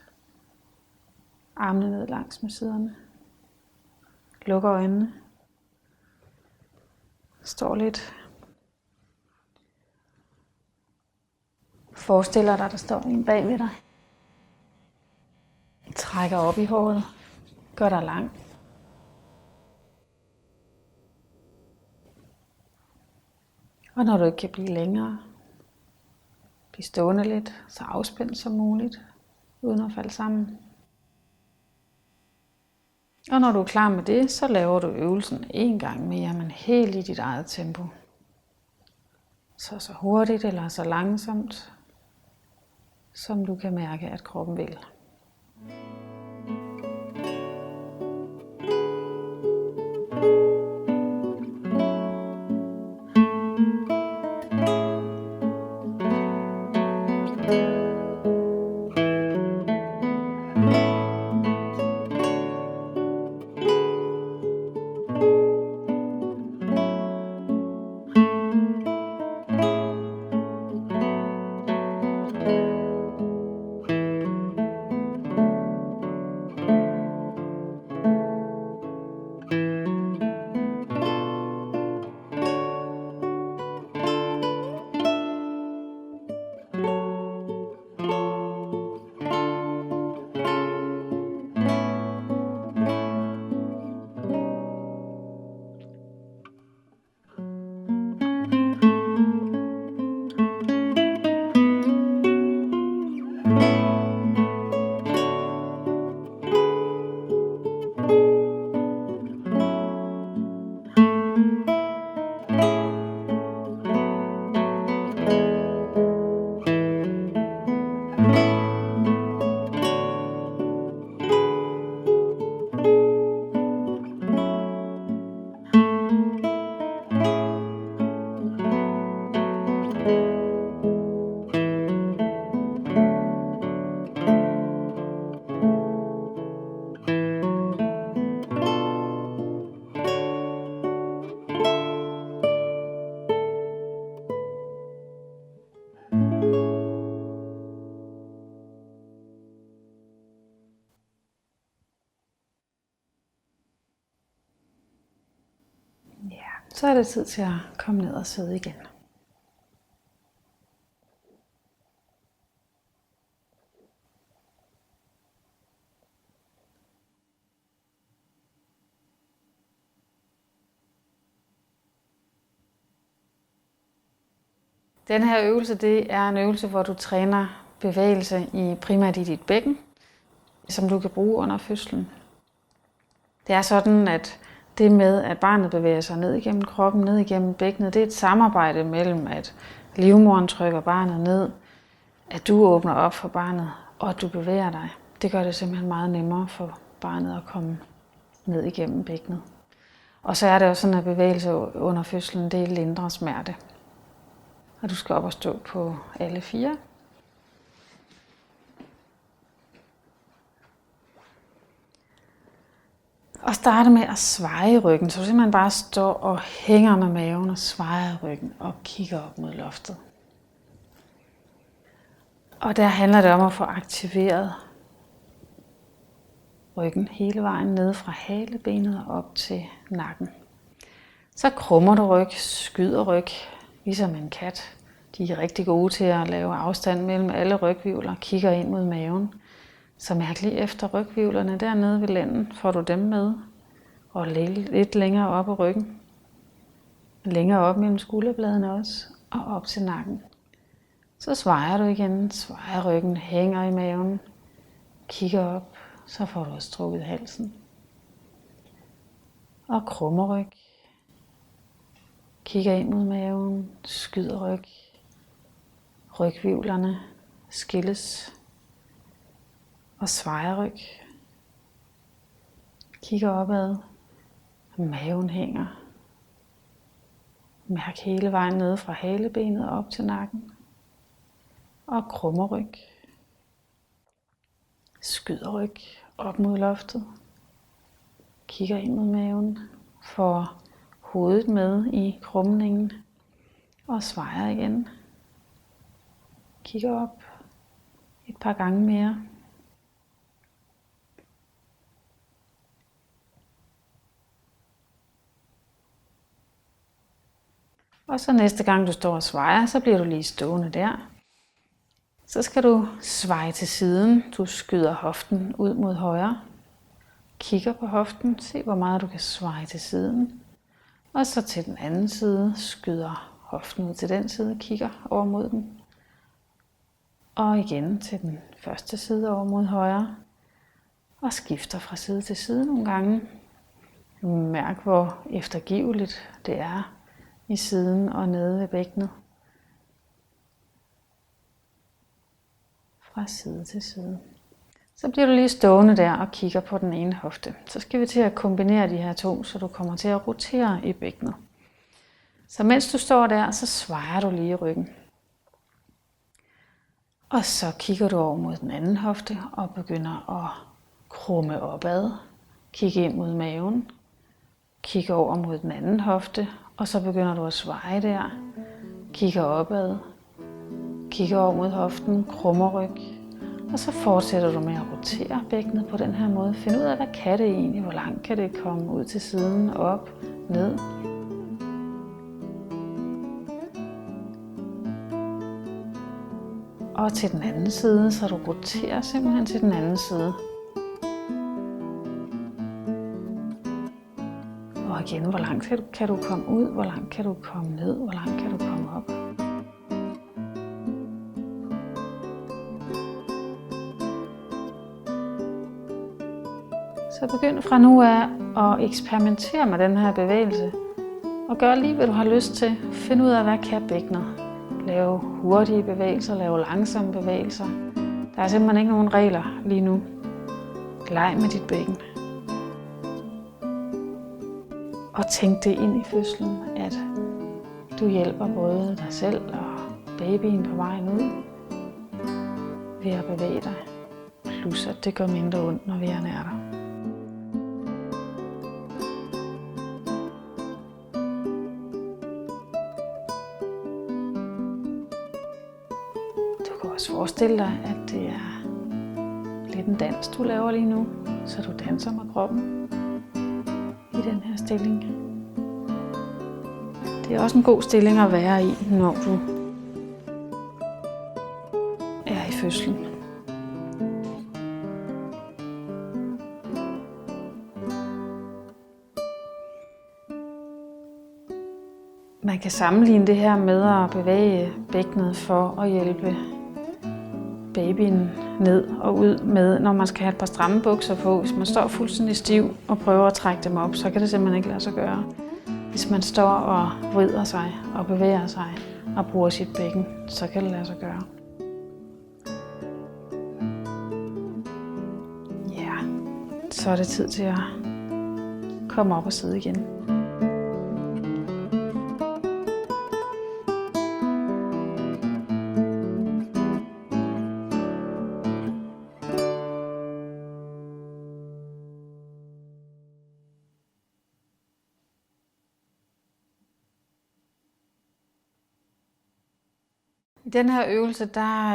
Armene ned langs med siderne. Lukker øjnene. Står lidt. Forestil dig, der står en bag ved dig. Trækker op i håret. Gør dig lang. Og når du ikke kan blive længere, bliv stående lidt, så afspændt som muligt, uden at falde sammen. Og når du er klar med det, så laver du øvelsen en gang mere, men helt i dit eget tempo. Så hurtigt eller så langsomt, som du kan mærke, at kroppen vil. Så er det tid til at komme ned og sidde igen. Den her øvelse, det er en øvelse, hvor du træner bevægelse primært i dit bækken, som du kan bruge under fødslen. Det er sådan, at det med, at barnet bevæger sig ned igennem kroppen, ned igennem bækkenet, det er et samarbejde mellem, at livmoderen trykker barnet ned, at du åbner op for barnet, og at du bevæger dig. Det gør det simpelthen meget nemmere for barnet at komme ned igennem bækkenet. Og så er det også sådan, at bevægelse under fødslen, det lindrer smerte. Og du skal op og stå på alle 4. Og starte med at sveje ryggen, så du simpelthen bare står og hænger med maven og svejer ryggen og kigger op mod loftet. Og der handler det om at få aktiveret ryggen hele vejen ned fra halebenet og op til nakken. Så krummer du ryg, skyder ryg ligesom en kat. De er rigtig gode til at lave afstand mellem alle ryghvirvler, kigger ind mod maven. Så mærk lige efter ryghvirvlerne dernede ved lænden, får du dem med. Og lidt længere op i ryggen. Længere op mellem skulderbladene også, og op til nakken. Så svejer du igen, svejer ryggen, hænger i maven, kigger op, så får du også trukket halsen. Og krummer ryg. Kigger ind mod maven, skyder ryg. Rygvirvlerne skilles og svejer ryg. Kigger opad, maven hænger. Mærk hele vejen ned fra halebenet op til nakken. Og krummer ryg. Skyder ryg op mod loftet. Kigger ind mod maven. Får hovedet med i krumningen. Og svejer igen. Kigger op et par gange mere. Og så næste gang du står og svejer, så bliver du lige stående der. Så skal du sveje til siden. Du skyder hoften ud mod højre. Kigger på hoften. Se hvor meget du kan sveje til siden. Og så til den anden side. Skyder hoften ud til den side. Kigger over mod den. Og igen til den første side over mod højre. Og skifter fra side til side nogle gange. Mærk hvor eftergiveligt det er i siden og nede ved bækkenet. Fra side til side. Så bliver du lige stående der og kigger på den ene hofte. Så skal vi til at kombinere de her to, så du kommer til at rotere i bækkenet. Så mens du står der, så svejer du lige ryggen. Og så kigger du over mod den anden hofte og begynder at krumme opad. Kigge ind mod maven. Kigger over mod den anden hofte, og så begynder du at sveje der. Kigger opad. Kigger over mod hoften, krummer ryg. Og så fortsætter du med at rotere bækkenet på den her måde. Find ud af, hvad kan det egentlig? Hvor langt kan det komme ud til siden, op, ned? Og til den anden side, så du roterer simpelthen til den anden side. Og igen, hvor langt kan du komme ud? Hvor langt kan du komme ned? Hvor langt kan du komme op? Så begynd fra nu af at eksperimentere med den her bevægelse. Og gør lige, hvad du har lyst til. Find ud af, hvad kan bækkenet. Lave hurtige bevægelser, lave langsomme bevægelser. Der er simpelthen ikke nogen regler lige nu. Leg med dit bækken. Og tænk det ind i fødslen, at du hjælper både dig selv og babyen på vejen ud ved at bevæge dig. Plus at det gør mindre ondt, når vejerne er der. Du kan også forestille dig, at det er lidt en dans, du laver lige nu, så du danser med kroppen i den her stilling. Det er også en god stilling at være i, når du er i fødslen. Man kan sammenligne det her med at bevæge bækkenet for at hjælpe babyen ned og ud med, når man skal have et par stramme bukser på. Hvis man står fuldstændig stiv og prøver at trække dem op, så kan det simpelthen ikke lade sig gøre. Hvis man står og vrider sig og bevæger sig og bruger sit bækken, så kan det lade sig gøre. Ja, så er det tid til at komme op og sidde igen. I den her øvelse, der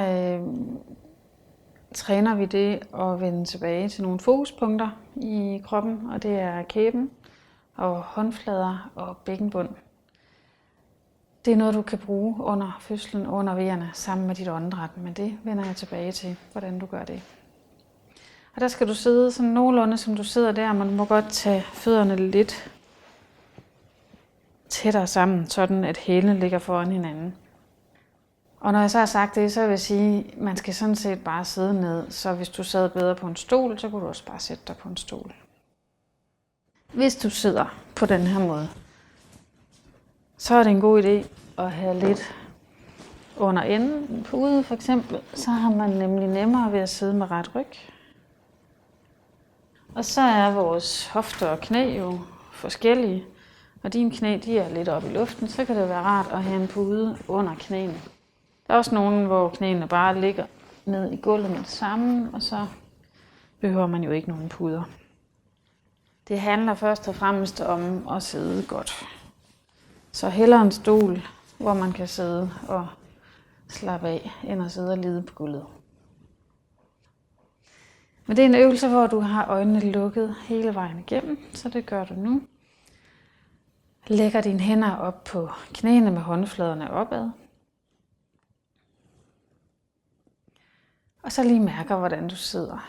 træner vi det at vende tilbage til nogle fokuspunkter i kroppen, og det er kæben og håndflader og bækkenbund. Det er noget, du kan bruge under fødslen, under vejerne, sammen med dit åndedræt, men det vender jeg tilbage til, hvordan du gør det. Og der skal du sidde sådan nogenlunde, som du sidder der, men du må godt tage fødderne lidt tættere sammen, sådan at hælene ligger foran hinanden. Og når jeg så har sagt det, så vil jeg sige, at man skal sådan set bare sidde ned. Så hvis du sad bedre på en stol, så kunne du også bare sætte dig på en stol. Hvis du sidder på den her måde, så er det en god idé at have lidt under enden. Pude for eksempel, så har man nemlig nemmere ved at sidde med ret ryg. Og så er vores hofter og knæ jo forskellige. Og dine knæ, de er lidt oppe i luften, så kan det være rart at have en pude under knæene. Der er også nogle, hvor knæene bare ligger ned i gulvet med det samme, og så behøver man jo ikke nogen puder. Det handler først og fremmest om at sidde godt. Så hellere en stol, hvor man kan sidde og slappe af, end at sidde og lide på gulvet. Men det er en øvelse, hvor du har øjnene lukket hele vejen igennem, så det gør du nu. Lægger dine hænder op på knæene med håndfladerne opad. Og så lige mærker, hvordan du sidder.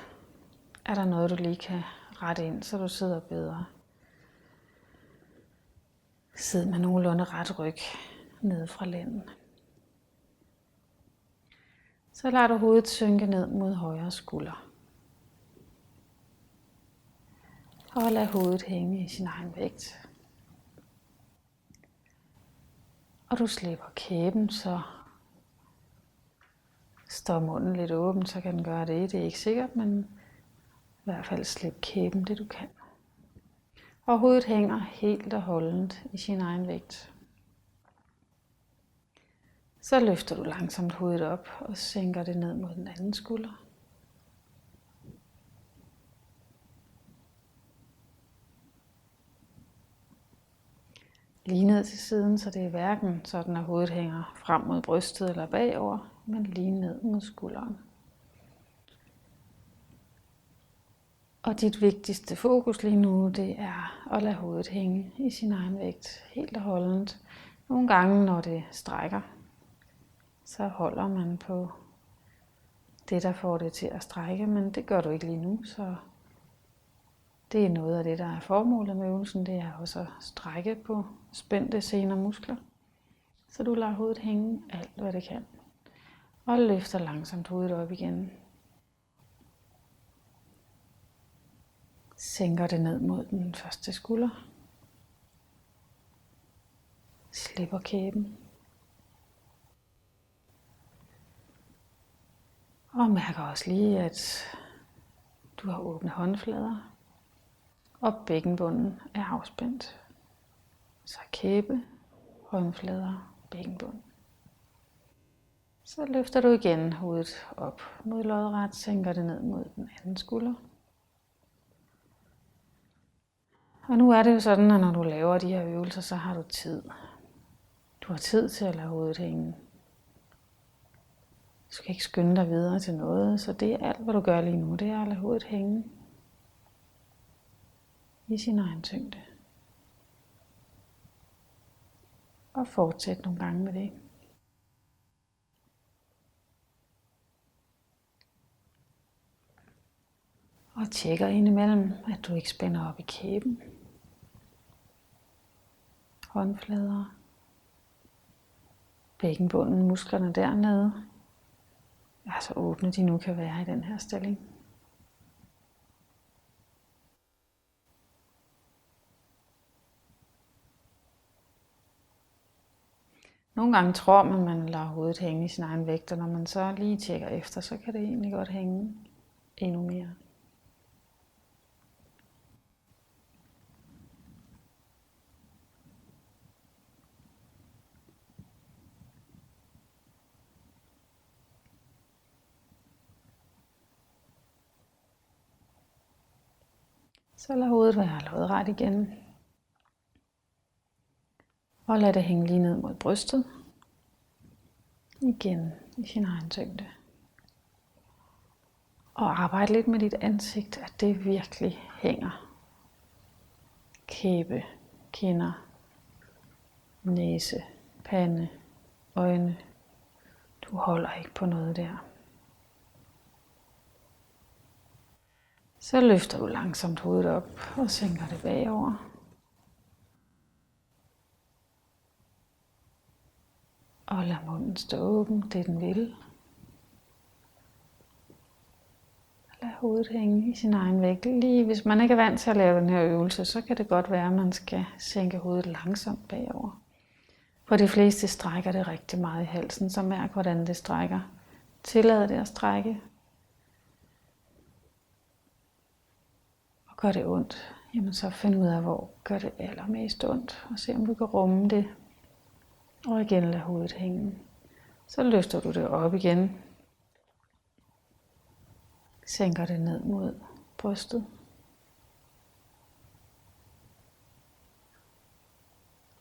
Er der noget, du lige kan rette ind, så du sidder bedre? Sid med nogenlunde ret ryg ned fra lænden. Så lader du hovedet synke ned mod højre skulder. Og lad hovedet hænge i sin egen vægt. Og du slipper kæben, så står munden lidt åben, så kan den gøre det. Det er ikke sikkert, men i hvert fald slip kæben, det du kan. Og hovedet hænger helt og holdent i sin egen vægt. Så løfter du langsomt hovedet op og sænker det ned mod den anden skulder. Lige ned til siden, så det er hverken sådan, at hovedet hænger frem mod brystet eller bagover, men lige ned mod skulderen. Og dit vigtigste fokus lige nu, det er at lade hovedet hænge i sin egen vægt, helt og holdent. Nogle gange, når det strækker, så holder man på det, der får det til at strække, men det gør du ikke lige nu, så det er noget af det, der er formålet med øvelsen, det er også at strække på spændte sener og muskler. Så du lader hovedet hænge alt, hvad det kan. Og løfter langsomt hovedet op igen. Sænker det ned mod den første skulder. Slipper kæben. Og mærker også lige, at du har åbne håndflader. Og bækkenbunden er afspændt. Så kæbe, håndflader, bækkenbund. Så løfter du igen hovedet op mod lodret, sænker det ned mod den anden skulder. Og nu er det jo sådan, at når du laver de her øvelser, så har du tid. Du har tid til at lade hovedet hænge. Du skal ikke skynde dig videre til noget, så det er alt, hvad du gør lige nu, det er at lade hovedet hænge i sin egen tyngde. Og fortsæt nogle gange med det. Og tjekker indimellem, at du ikke spænder op i kæben. Håndflader. Bækkenbunden, musklerne dernede. Ja, så åbne de nu kan være i den her stilling. Nogle gange tror man, man lader hovedet hænge i sin egen vægt, og når man så lige tjekker efter, så kan det egentlig godt hænge endnu mere. Så lad hovedet være lodret igen. Og lad det hænge lige ned mod brystet. Igen i sin egen tyngde. Og arbejde lidt med dit ansigt, at det virkelig hænger. Kæbe, kinder, næse, pande, øjne. Du holder ikke på noget der. Så løfter du langsomt hovedet op og sænker det bagover. Og lad munden stå åben, det den vil. Lad hovedet hænge i sin egen vægt. Lige hvis man ikke er vant til at lave den her øvelse, så kan det godt være, at man skal sænke hovedet langsomt bagover. For de fleste strækker det rigtig meget i halsen, så mærk hvordan det strækker. Tillad det at strække. Og gør det ondt, jamen så find ud af, hvor gør det allermest ondt. Og se om du kan rumme det. Og igen lad hovedet hænge. Så løfter du det op igen. Sænker det ned mod brystet.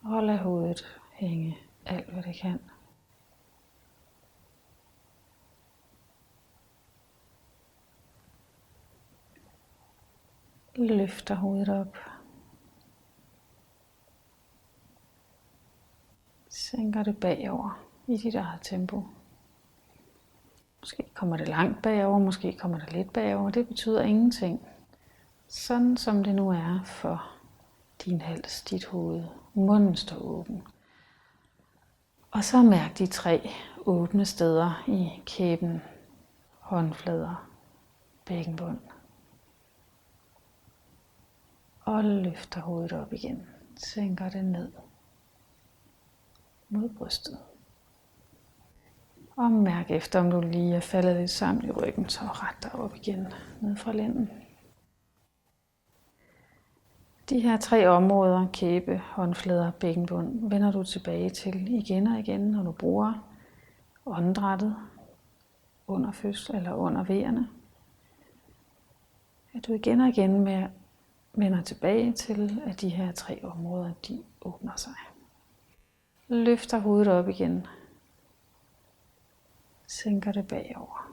Og lad hovedet hænge alt hvad det kan. Løfter hovedet op. Sænker det bagover i dit eget tempo. Måske kommer det langt bagover, måske kommer det lidt bagover. Det betyder ingenting. Sådan som det nu er for din hals, dit hoved. Munden står åben. Og så mærk de 3 åbne steder i kæben, håndflader, bækkenbund. Og løfter hovedet op igen. Sænker det ned mod brystet. Og mærk efter, om du lige er faldet lidt sammen i ryggen, så ret dig op igen ned fra lænden. De her 3 områder, kæbe, håndflader, bækkenbund, vender du tilbage til igen og igen, når du bruger åndedrættet under fødsel eller under vejerne. At du igen og igen vender tilbage til, at de her 3 områder, de åbner sig. Løfter hovedet op igen. Sænker det bagover.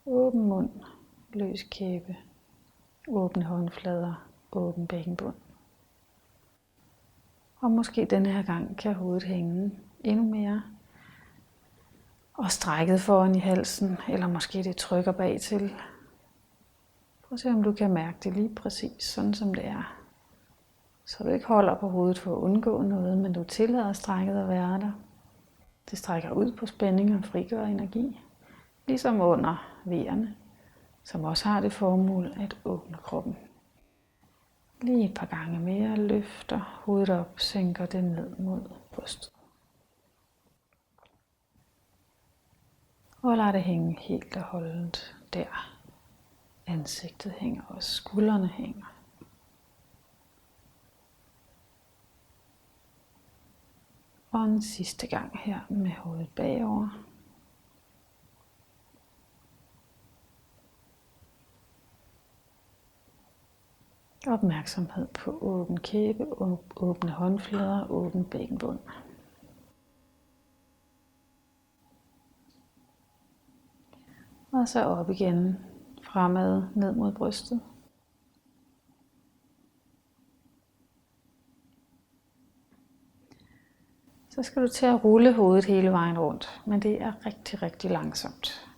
Åben mund, løs kæbe, åbne håndflader, åben bækkenbund. Og måske denne her gang kan hovedet hænge endnu mere. Og strækket foran i halsen, eller måske det trykker bag til. Prøv at se om du kan mærke det lige præcis sådan som det er. Så du ikke holder på hovedet for at undgå noget, men du tillader strækket at være der. Det strækker ud på spænding og frigør energi. Ligesom under vejerne, som også har det formål at åbne kroppen. Lige et par gange mere løfter hovedet op, sænker det ned mod brystet. Og lad det hænge helt og holdent der. Ansigtet hænger og skuldrene hænger. Og en sidste gang her med hovedet bagover. Opmærksomhed på åben kæbe, åbne håndflader, åben bækkenbund. Og så op igen, fremad, ned mod brystet. Så skal du til at rulle hovedet hele vejen rundt, men det er rigtig, rigtig langsomt.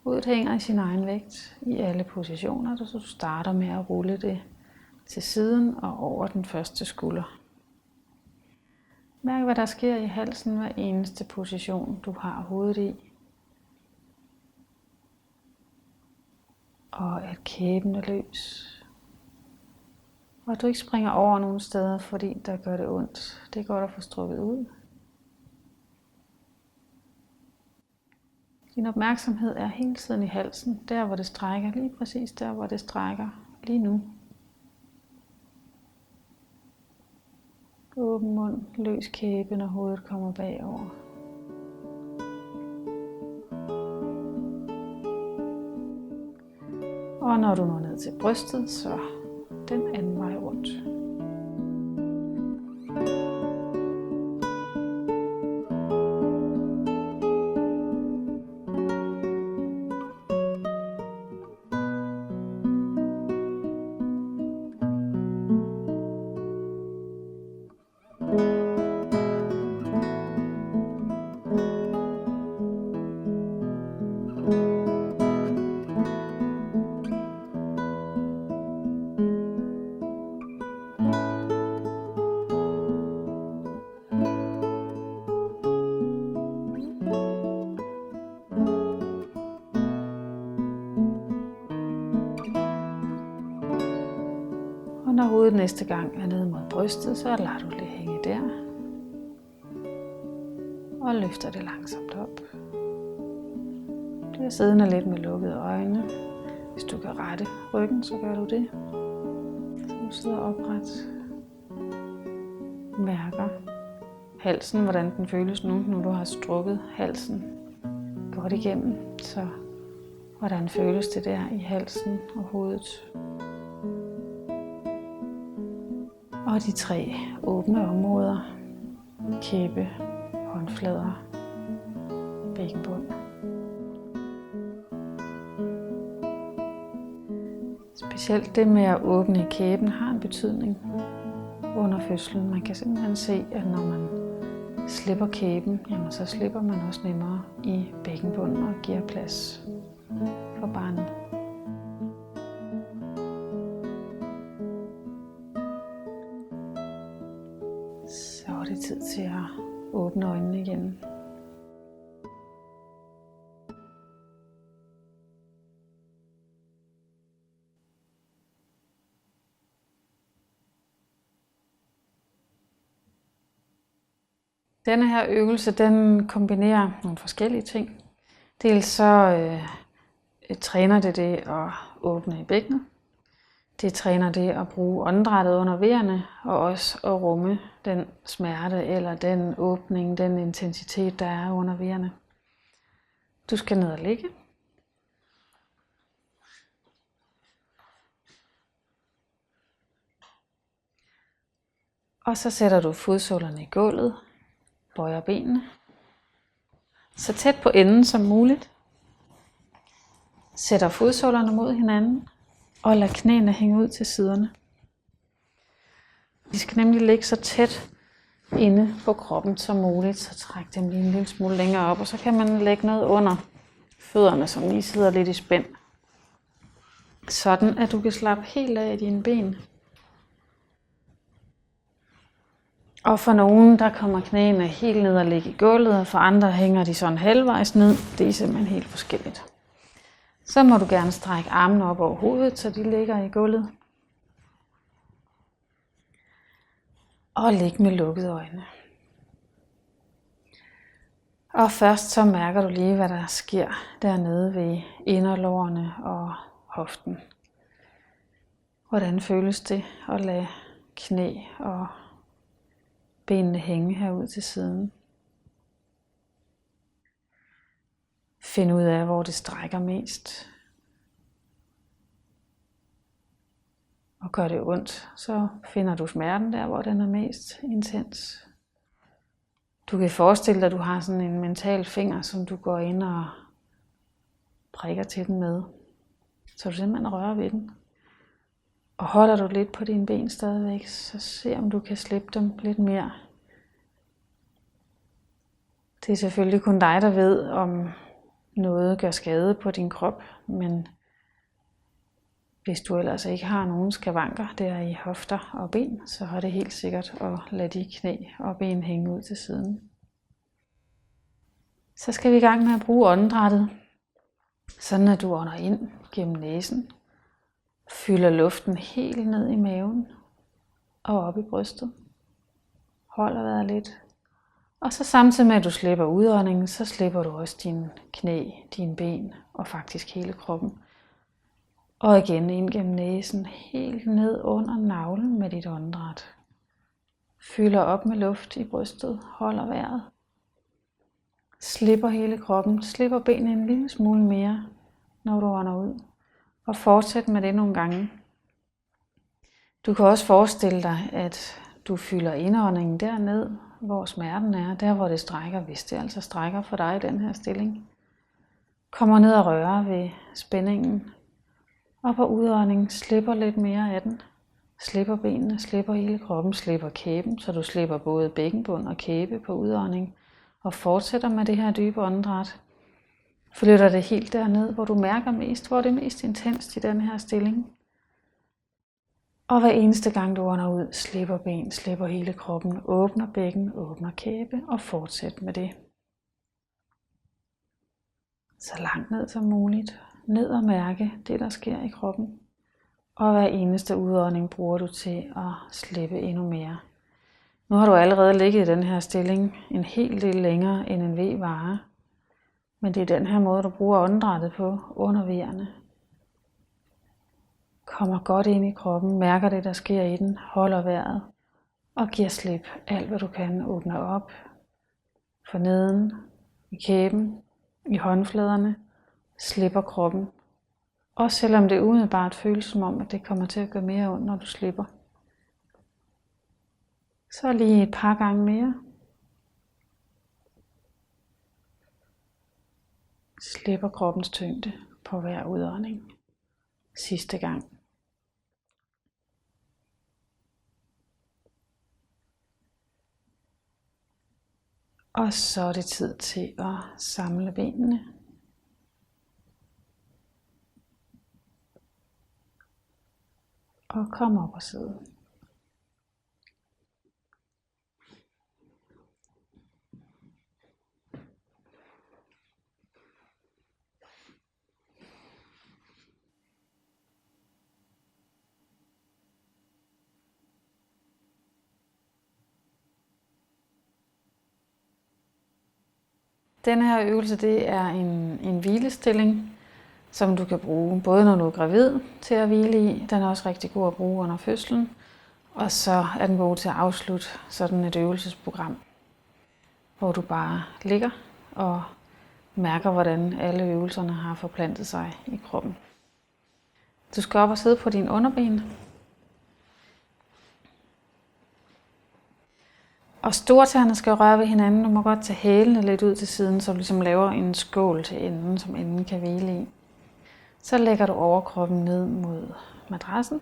Hovedet hænger i sin egen vægt i alle positioner, så du starter med at rulle det til siden og over den første skulder. Mærk, hvad der sker i halsen hver eneste position, du har hovedet i. Og at kæben er løs. Og at du ikke springer over nogen steder, fordi der gør det ondt. Det er godt at få strukket ud. Din opmærksomhed er hele tiden i halsen, der hvor det strækker, lige præcis der hvor det strækker, lige nu. Åben mund, løs kæbe, når hovedet kommer bagover. Og når du når ned til brystet, så den anden vej rundt. når hovedet næste gang er ned mod brystet, så lader du det hænge der. Og løfter det langsomt op. Bliver siddende lidt med lukkede øjne. Hvis du kan rette ryggen, så gør du det. Så du sidder opret. Mærker halsen, hvordan den føles nu, når du har strukket halsen godt igennem. Så hvordan føles det der i halsen og hovedet. Og de 3 åbne områder. Kæbe, håndflader, bækkenbund. Specielt det med at åbne i kæben har en betydning under fødslen. Man kan simpelthen se, at når man slipper kæben, jamen så slipper man også nemmere i bækkenbunden og giver plads for barnet. Så er det tid til at åbne øjnene igen. Denne her øvelse, den kombinerer nogle forskellige ting. Dels så træner det at åbne i bækkenet. Det træner det at bruge åndedrættet under vejerne, og også at rumme den smerte eller den åbning, den intensitet, der er under vejerne. Du skal ned og ligge. Og så sætter du fodsålerne i gulvet, bøjer benene så tæt på enden som muligt. Sætter fodsålerne mod hinanden og lad knæene hænge ud til siderne. De skal nemlig ligge så tæt inde på kroppen som muligt, så træk dem lige en lille smule længere op, og så kan man lægge noget under fødderne, som lige sidder lidt i spænd. Sådan at du kan slappe helt af i dine ben. Og for nogen, der kommer knæene helt ned og ligge i gulvet, og for andre hænger de sådan halvvejs ned. Det er simpelthen helt forskelligt. Så må du gerne strække armene op over hovedet, så de ligger i gulvet. Og ligge med lukkede øjne. Og først så mærker du lige, hvad der sker dernede ved inderlårene og hoften. Hvordan føles det at lade knæ og benene hænge herud til siden. Find ud af, hvor det strækker mest. Og gør det ondt, så finder du smerten der, hvor den er mest intens. Du kan forestille dig, at du har sådan en mental finger, som du går ind og prikker til den med. Så du simpelthen rører ved den. Og holder du lidt på dine ben stadigvæk, så se om du kan slippe dem lidt mere. Det er selvfølgelig kun dig, der ved, om noget gør skade på din krop, men hvis du ellers ikke har nogen skavanker der i hofter og ben, så er det helt sikkert at lade de knæ og ben hænge ud til siden. Så skal vi i gang med at bruge åndedrættet, sådan at du ånder ind gennem næsen, fylder luften helt ned i maven og op i brystet. Holder vejret lidt. Og så samtidig med at du slipper udåndingen, så slipper du også dine knæ, dine ben og faktisk hele kroppen. Og igen ind gennem næsen, helt ned under navlen med dit åndedræt. Fylder op med luft i brystet, holder vejret. Slipper hele kroppen, slipper benene en lille smule mere, når du ånder ud. Og fortsæt med det nogle gange. Du kan også forestille dig, at du fylder indåndingen derned, hvor smerten er, der hvor det strækker, hvis det altså strækker for dig i den her stilling. Kommer ned og rører ved spændingen. Og på udåndingen slipper lidt mere af den. Slipper benene, slipper hele kroppen, slipper kæben, så du slipper både bækkenbund og kæbe på udånding. Og fortsætter med det her dybe åndedræt. Flytter det helt derned, hvor du mærker mest, hvor det er mest intenst i den her stilling. Og hver eneste gang du ånder ud, slipper ben, slipper hele kroppen, åbner bækken, åbner kæbe og fortsæt med det. Så langt ned som muligt. Ned og mærke det, der sker i kroppen. Og hver eneste udånding bruger du til at slippe endnu mere. Nu har du allerede ligget i den her stilling en hel del længere end en V varer. Men det er den her måde, du bruger åndedrættet på under V'erne. Kommer godt ind i kroppen, mærker det, der sker i den, holder vejret og giver slip. Alt, hvad du kan, åbner op for neden, i kæben, i håndfladerne, slipper kroppen. Også selvom det umiddelbart føles som om, at det kommer til at gøre mere ondt, når du slipper. Så lige et par gange mere. Slipper kroppens tyngde på hver udånding. Sidste gang. Og så er det tid til at samle benene. Og kom op og sidde. Denne her øvelse, det er en hvilestilling, som du kan bruge både når du er gravid til at hvile i. Den er også rigtig god at bruge under fødslen. Og så er den god til at afslutte sådan et øvelsesprogram, hvor du bare ligger og mærker, hvordan alle øvelserne har forplantet sig i kroppen. Du skal op og sidde på dine underben. Og stortæerne skal røre ved hinanden. Du må godt tage hælene lidt ud til siden, så du ligesom laver en skål til enden, som enden kan hvile i. Så lægger du overkroppen ned mod madrassen.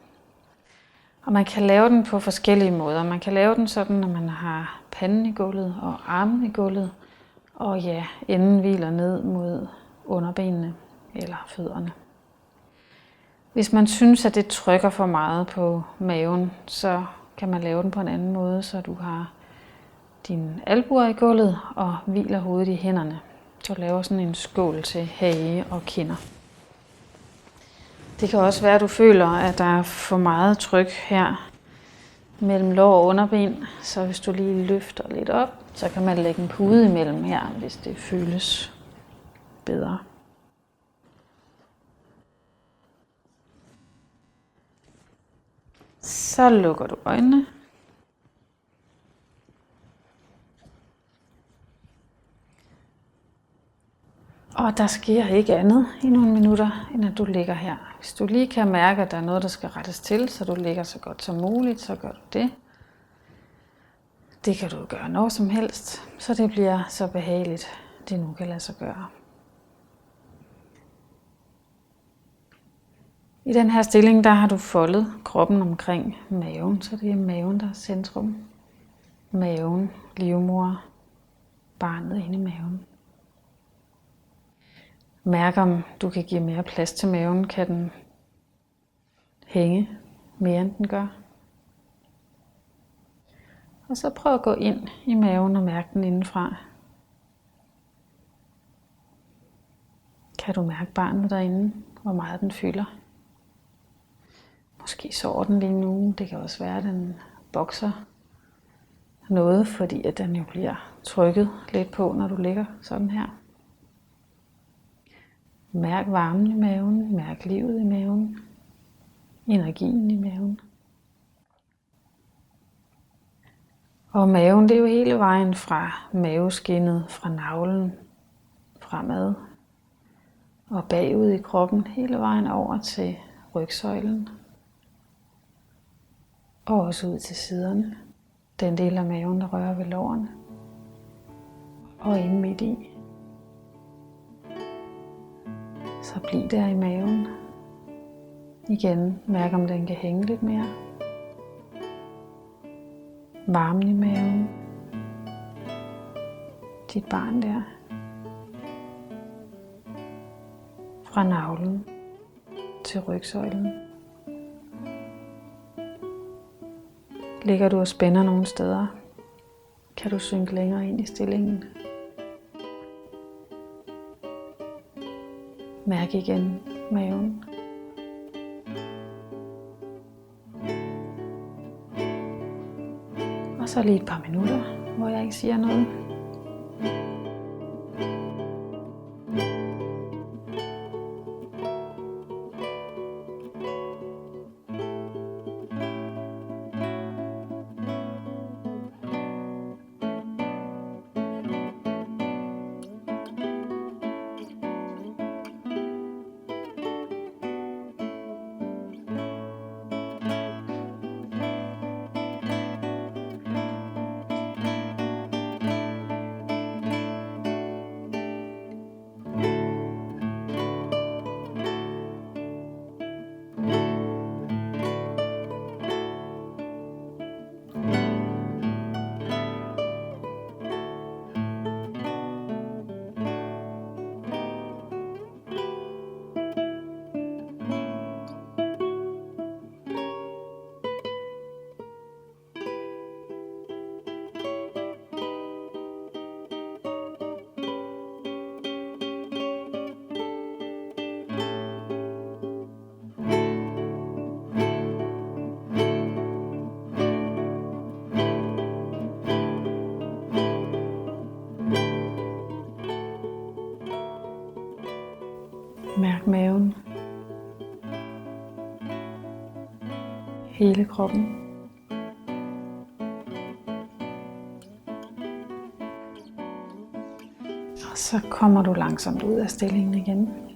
Og man kan lave den på forskellige måder. Man kan lave den sådan, når man har panden i gulvet og armen i gulvet. Og ja, enden hviler ned mod underbenene eller fødderne. Hvis man synes, at det trykker for meget på maven, så kan man lave den på en anden måde, så du har dine albuer i gulvet og hviler hovedet i hænderne. Så laver sådan en skål til hage og kinder. Det kan også være, at du føler, at der er for meget tryk her mellem lår og underben. Så hvis du lige løfter lidt op, så kan man lægge en pude imellem her, hvis det føles bedre. Så lukker du øjnene. Og der sker ikke andet i nogle minutter, end at du ligger her. Hvis du lige kan mærke, at der er noget, der skal rettes til, så du ligger så godt som muligt, så gør du det. Det kan du gøre når som helst, så det bliver så behageligt, det nu kan lade sig gøre. I den her stilling, der har du foldet kroppen omkring maven, så det er maven, der er centrum. Maven, livmoder, barnet inde i maven. Mærk om du kan give mere plads til maven, kan den hænge mere end den gør. Og så prøv at gå ind i maven og mærke den indenfra. Kan du mærke barnet derinde, hvor meget den fylder? Måske sover den lige nu, det kan også være, at den bokser noget, fordi at den jo bliver trykket lidt på, når du ligger sådan her. Mærk varmen i maven, mærk livet i maven, energien i maven. Og maven, det er jo hele vejen fra maveskindet, fra navlen, fremad og bagud i kroppen, hele vejen over til rygsøjlen. Og også ud til siderne, den del af maven, der rører ved lårene og inde midt i. Så bliv der i maven. Igen, mærk om den kan hænge lidt mere. Varmen i maven. Dit barn der. Fra navlen til rygsøjlen. Ligger du og spænder nogle steder, kan du synke længere ind i stillingen. Mærk igen maven. Og så lige et par minutter, hvor jeg ikke siger noget. Mærk maven. Hele kroppen. Og så kommer du langsomt ud af stillingen igen.